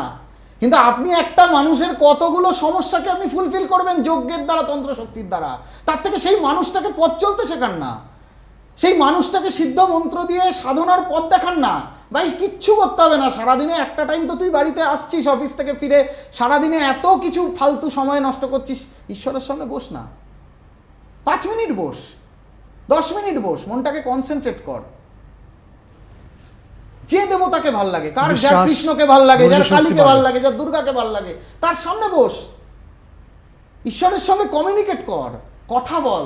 [SPEAKER 3] কিন্তু আপনি একটা মানুষের কতগুলো সমস্যাকে আপনি ফুলফিল করবেন যজ্ঞের দ্বারা, তন্ত্র শক্তির দ্বারা। তার থেকে সেই মানুষটাকে পথ চলতে শেখান না, সেই মানুষটাকে সিদ্ধ মন্ত্র দিয়ে সাধনার পথ দেখান না। ভাই কিচ্ছু করতে হবে না, সারাদিনে একটা টাইম তো তুই বাড়িতে আসছিস অফিস থেকে ফিরে, সারাদিনে এত কিছু ফালতু সময় নষ্ট করছিস, ঈশ্বরের সামনে বস না, 5 মিনিট বস, 10 মিনিট বস, মনটাকে কনসেন্ট্রেট কর। যে দেবতাকে ভাল লাগে, কার যার
[SPEAKER 2] বিশ্বাস,
[SPEAKER 3] কৃষ্ণকে ভাল লাগে, যার
[SPEAKER 2] ধৈর্য শক্তি
[SPEAKER 3] কালীকে ভাল
[SPEAKER 2] বাড়ে।
[SPEAKER 3] লাগে, যার দুর্গাকে ভাল লাগে, তার সামনে বস, ঈশ্বরের সঙ্গে কমিউনিকেট কর, কথা বল,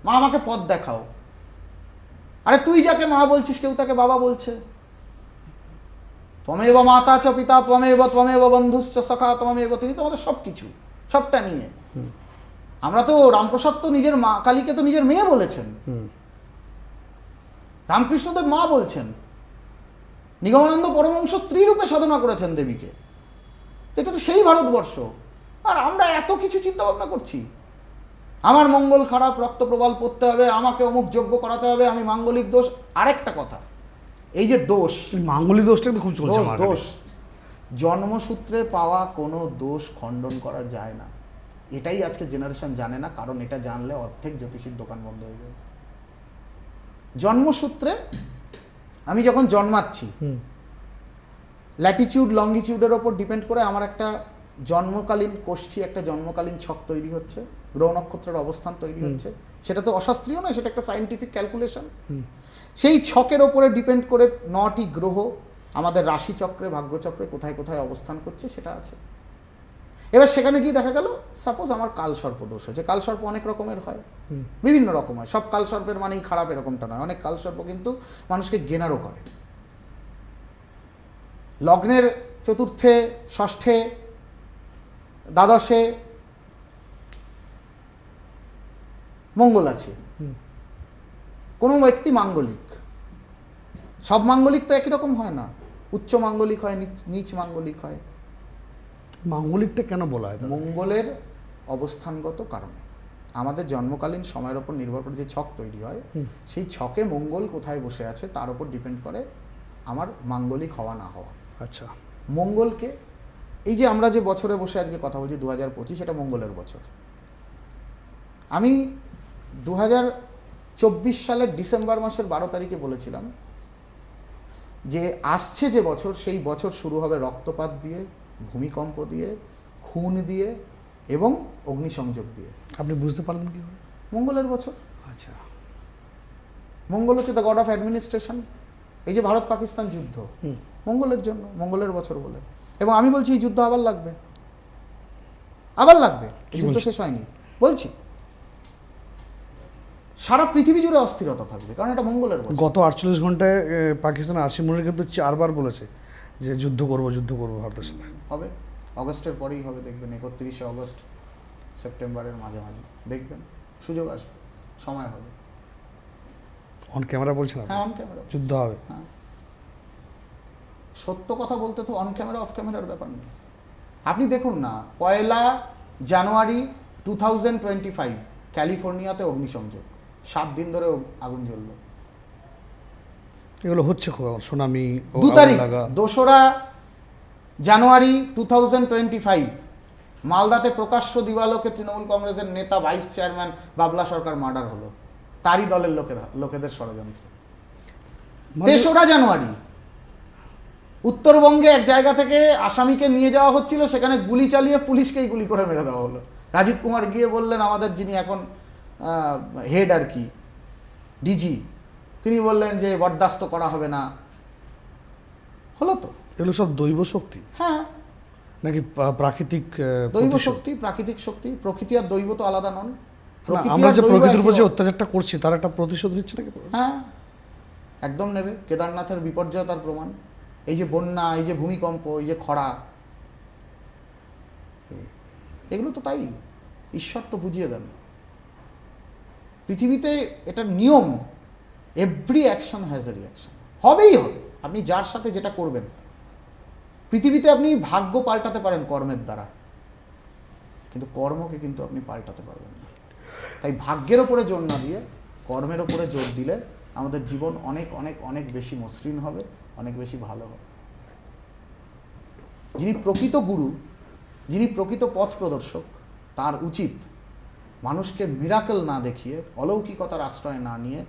[SPEAKER 3] মা আমাকে পথ দেখাও। আরে তুই যাকে মা বলছিস কেউ তাকে বাবা বলছে। ত্বমেব মাতা চ পিতা ত্বমেব বন্ধুশ্চ সখা ত্বমেব, তিনি তোমাদের সব কিছু, সবটা নিয়ে। আমরা তো রামপ্রসাদ তো নিজের মা কালীকে তো নিজের মেয়ে বলেছেন, রামকৃষ্ণদেব মা বলছেন, নিগমানন্দ পরমহংস স্ত্রী রূপে সাধনা করেছেন দেবীকে। এটা তো সেই ভারতবর্ষ। আর আমরা এত কিছু চিন্তা ভাবনা করছি, আমার মঙ্গল খারাপ, রক্ত প্রবাল পড়তে হবে, আমাকে অমুক যোগ্য করাতে হবে, আমি মাঙ্গলিক দোষ। আরেকটা কথা, এই যে দোষ,
[SPEAKER 2] মাঙ্গলি দোষটা কিন্তু খুব চলছে
[SPEAKER 3] দোষ
[SPEAKER 2] মার্কেটে।
[SPEAKER 3] দোষ জন্মসূত্রে পাওয়া কোনো দোষ খণ্ডন করা যায় না। এটাই আজকে জেনারেশন জানে না, কারণ এটা জানলে অর্ধেক জ্যোতিষীর দোকান বন্ধ হয়ে যাবে। জন্মসূত্রে আমি যখন জন্মাচ্ছি, ল্যাটিটিউড লঙ্গিটিউডের ওপর ডিপেন্ড করে আমার একটা জন্মকালীন কোষ্ঠী, একটা জন্মকালীন ছক তৈরি হচ্ছে, গ্রহ নক্ষত্রের অবস্থান তৈরি হচ্ছে। সেটা তো অশাস্ত্রীয় নয়, সেটা একটা সায়েন্টিফিক ক্যালকুলেশন। সেই ছকের ওপরে ডিপেন্ড করে 9টি গ্রহ আমাদের রাশিচক্রে, ভাগ্যচক্রে কোথায় কোথায় অবস্থান করছে সেটা আছে। এবার সেখানে গিয়ে দেখা গেল সাপোজ আমার কালসর্প দোষ হচ্ছে। কালসর্প অনেক রকমের হয়, বিভিন্ন রকম হয়। সব কালসর্পের মানেই খারাপ এরকমটা নয়, অনেক কালসর্প কিন্তু মানুষকে গেনারও করে। লগ্নের চতুর্থে, ষষ্ঠে, দ্বাদশে মঙ্গল আছে, কোনো ব্যক্তি মাঙ্গলিক, সব মাঙ্গলিক তো একই রকম হয় না, উচ্চ মাঙ্গলিক হয়, নিচ মাঙ্গলিক হয়।
[SPEAKER 2] মাঙ্গলিকটা কেন বলা হয় তাহলে?
[SPEAKER 3] মঙ্গলের অবস্থানগত কারণে আমাদের জন্মকালীন সময়ের ওপর নির্ভর করে যে ছক তৈরি হয়, সেই ছকে মঙ্গল কোথায় বসে আছে তার উপর ডিপেন্ড করে আমার মাঙ্গলিক হওয়া না হওয়া।
[SPEAKER 2] আচ্ছা,
[SPEAKER 3] মঙ্গলকে, এই যে আমরা যে বছরে বসে আজকে কথা বলছি 2025, এটা মঙ্গলের বছর। আমি 2024 সালের ডিসেম্বর মাসের 12 তারিখে বলেছিলাম যে আসছে যে বছর, সেই বছর শুরু হবে রক্তপাত দিয়ে, ভূমিকম্প দিয়ে, খুন দিয়ে এবং অগ্নিসংযোগ দিয়ে।
[SPEAKER 2] আপনি বুঝতে পারলেন কি করে?
[SPEAKER 3] মঙ্গলের বছর।
[SPEAKER 2] আচ্ছা,
[SPEAKER 3] মঙ্গল হচ্ছে দ্য গড অফ অ্যাডমিনিস্ট্রেশন। এই যে ভারত পাকিস্তান যুদ্ধ, মঙ্গলের জন্য, মঙ্গলের বছর বলে। এবং আমি বলছি এই যুদ্ধ আবার লাগবে, আবার লাগবে, এই যুদ্ধ শেষ হয়নি বলছি। সারা পৃথিবী জুড়ে অস্থিরতা থাকবে, কারণ এটা মঙ্গলের বছর।
[SPEAKER 2] গত 48 ঘন্টায় পাকিস্তানের আসিমুনের কিন্তু 4 বার বলেছে যে যুদ্ধ করব ভারতের সাথে।
[SPEAKER 3] হবে, অগস্টের পরেই হবে, দেখবেন 31শে অগস্ট, সেপ্টেম্বরের মাঝামাঝি দেখবেন সুযোগ আসবে, সময় হবে।
[SPEAKER 2] অন ক্যামেরা বলছেন আপনি?
[SPEAKER 3] হ্যাঁ, অন ক্যামেরা
[SPEAKER 2] যুদ্ধ হবে।
[SPEAKER 3] হ্যাঁ, সত্য কথা বলতে তো অন ক্যামেরা অফ ক্যামেরার ব্যাপার নেই। আপনি দেখুন না, 1 জানুয়ারি 2025 ক্যালিফোর্নিয়াতে অগ্নিসংযোগ, 7 দিন ধরে আগুন জ্বললো।
[SPEAKER 2] এগুলো হচ্ছে খুব এখন, সুনামি,
[SPEAKER 3] 2 তারিখ 2রা জানুয়ারি 2025 মালদাতে প্রকাশ্য দিবালোকে তৃণমূল কংগ্রেসের নেতা ভাইস চেয়ারম্যান বাবলা সরকার মার্ডার হলো, তারই দলের লোকেদের ষড়যন্ত্র। 3রা জানুয়ারি উত্তরবঙ্গে এক জায়গা থেকে আসামিকে নিয়ে যাওয়া হচ্ছিল, সেখানে গুলি চালিয়ে পুলিশকেই গুলি করে মেরে দেওয়া হলো। রাজীব কুমার গিয়ে বললেন, আমাদের যিনি এখন হেড আর কি, ডিজি, তিনি বললেন যে বরদাস্ত করা হবে না। হলো তো।
[SPEAKER 2] এগুলো সব দৈব শক্তি
[SPEAKER 3] হ্যাঁ,
[SPEAKER 2] নাকি প্রাকৃতিক
[SPEAKER 3] দৈব
[SPEAKER 2] প্রতিশোধ?
[SPEAKER 3] শক্তি, প্রাকৃতিক শক্তি। প্রকৃতি আর দৈব তো আলাদা নন।
[SPEAKER 2] না,
[SPEAKER 3] প্রকৃতি
[SPEAKER 2] আমরা
[SPEAKER 3] আর
[SPEAKER 2] যে
[SPEAKER 3] দৈব
[SPEAKER 2] প্রকৃতির উপর
[SPEAKER 3] একই
[SPEAKER 2] যে
[SPEAKER 3] নয়।
[SPEAKER 2] অত্যাচারটা করছি তার একটা প্রতিশোধ নিচ্ছে নাকি?
[SPEAKER 3] হ্যাঁ, একদম নেবে। কেদারনাথের বিপর্যয় তার প্রমাণ। এই যে বন্যা, এই যে ভূমিকম্প, এই যে খরা, এগুলো তো তাই। ঈশ্বর তো বুঝিয়ে দেন। পৃথিবীতে এটা নিয়ম, every action has a reaction, হবেই হবে। আপনি যার সাথে যেটা করবেন, পৃথিবীতে আপনি ভাগ্য পাল্টাতে পারেন কর্মের দ্বারা, কিন্তু কর্মকে কিন্তু আপনি পাল্টাতে পারবেন না। তাই ভাগ্যের ওপরে জোর না দিয়ে কর্মের ওপরে জোর দিলে আমাদের জীবন অনেক অনেক অনেক বেশি মসৃণ হবে, অনেক বেশি ভালো হবে। যিনি প্রকৃত গুরু, যিনি প্রকৃত পথ প্রদর্শক, তার উচিত মানুষকে মিরাকেল না দেখিয়ে, অলৌকিকতার আশ্রয় না নিয়ে,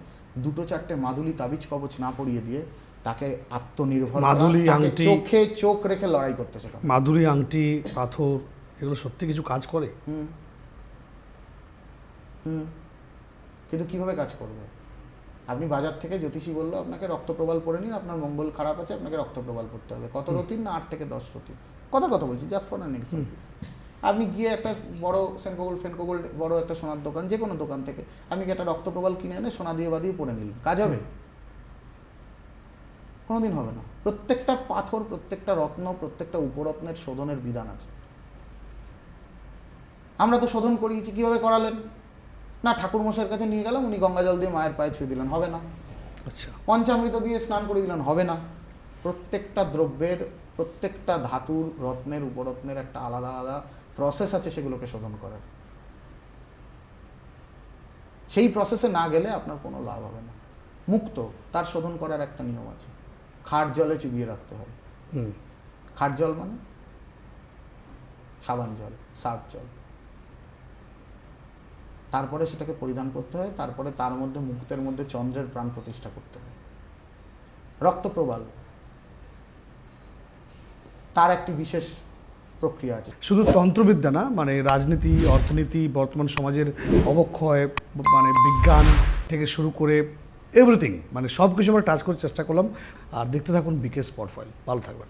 [SPEAKER 3] দুটো চারটে মাদুলি তাবিজ কবচ না পরিয়ে দিয়ে তাকে আত্মনির্ভর করা,
[SPEAKER 2] মাদুলি,
[SPEAKER 3] তাকে
[SPEAKER 2] আংটি,
[SPEAKER 3] চোখে চোখ রেখে লড়াই করতে শেখানো।
[SPEAKER 2] মাদুরি, আংটি, পাথর এগুলো সত্যি কিছু কাজ করে?
[SPEAKER 3] হুম হুম কিন্তু কিভাবে কাজ করবে? আপনি বাজার থেকে জ্যোতিষী বললো আপনাকে রক্তপ্রবাল পরে নিন, আপনার মঙ্গল খারাপ আছে, আপনাকে রক্তপ্রবাল পড়তে হবে। কত রতিন? না 8 থেকে 10 রতিন। কথা বলছি, জাস্ট ফর অ্যান এক্সাম্পল। আপনি গিয়ে একটা বড় সেনকোগোল্ড ফেনকোগোল্ড বড় একটা সোনার দোকান, যে কোনো দোকান থেকে আপনি কি একটা রক্তপ্রবাল কিনে এনে সোনা দিয়ে বাদিয়ে পরে নিলেন, কাজ হবে? কোনোদিন হবে না। প্রত্যেকটা পাথর, প্রত্যেকটা রত্ন, প্রত্যেকটা উপরত্নের শোধনের বিধান আছে। আমরা তো শোধন করিয়েছি। কিভাবে করালেন? না, ঠাকুর মশাইয়ের কাছে নিয়ে গেলাম, উনি গঙ্গা জল দিয়ে মায়ের পায়ে ছুঁয়ে দিলেন, হবে না।
[SPEAKER 2] আচ্ছা,
[SPEAKER 3] পঞ্চামৃত দিয়ে স্নান করে দিলেন, হবে না। প্রত্যেকটা দ্রব্যের, প্রত্যেকটা ধাতুর, রত্নের, উপরত্নের একটা আলাদা আলাদা প্রসেস আছে সেগুলোকে শোধন করার। সেই প্রসেসে না গেলে আপনার কোনো লাভ হবে না। মুক্ত, তার শোধন করার একটা নিয়ম আছে। খাট জলে চুবিয়ে রাখতে হয়। খাট জল মানে সাবান জল, সার্ফ জল। তারপরে সেটাকে পরিধান করতে হয়, তারপরে তার মধ্যে মুক্তের মধ্যে চন্দ্রের প্রাণ প্রতিষ্ঠা করতে হয়। রক্তপ্রবাল, তার একটি বিশেষ প্রক্রিয়া আছে।
[SPEAKER 2] শুধু তন্ত্রবিদ্যা না, মানে রাজনীতি, অর্থনীতি, বর্তমান সমাজের অবক্ষয়, মানে বিজ্ঞান থেকে শুরু করে এভরিথিং, মানে সব কিছু আমরা টাচ করার চেষ্টা করলাম। আর দেখতে থাকুন বিকে স্পট ফাইল। ভালো থাকবেন।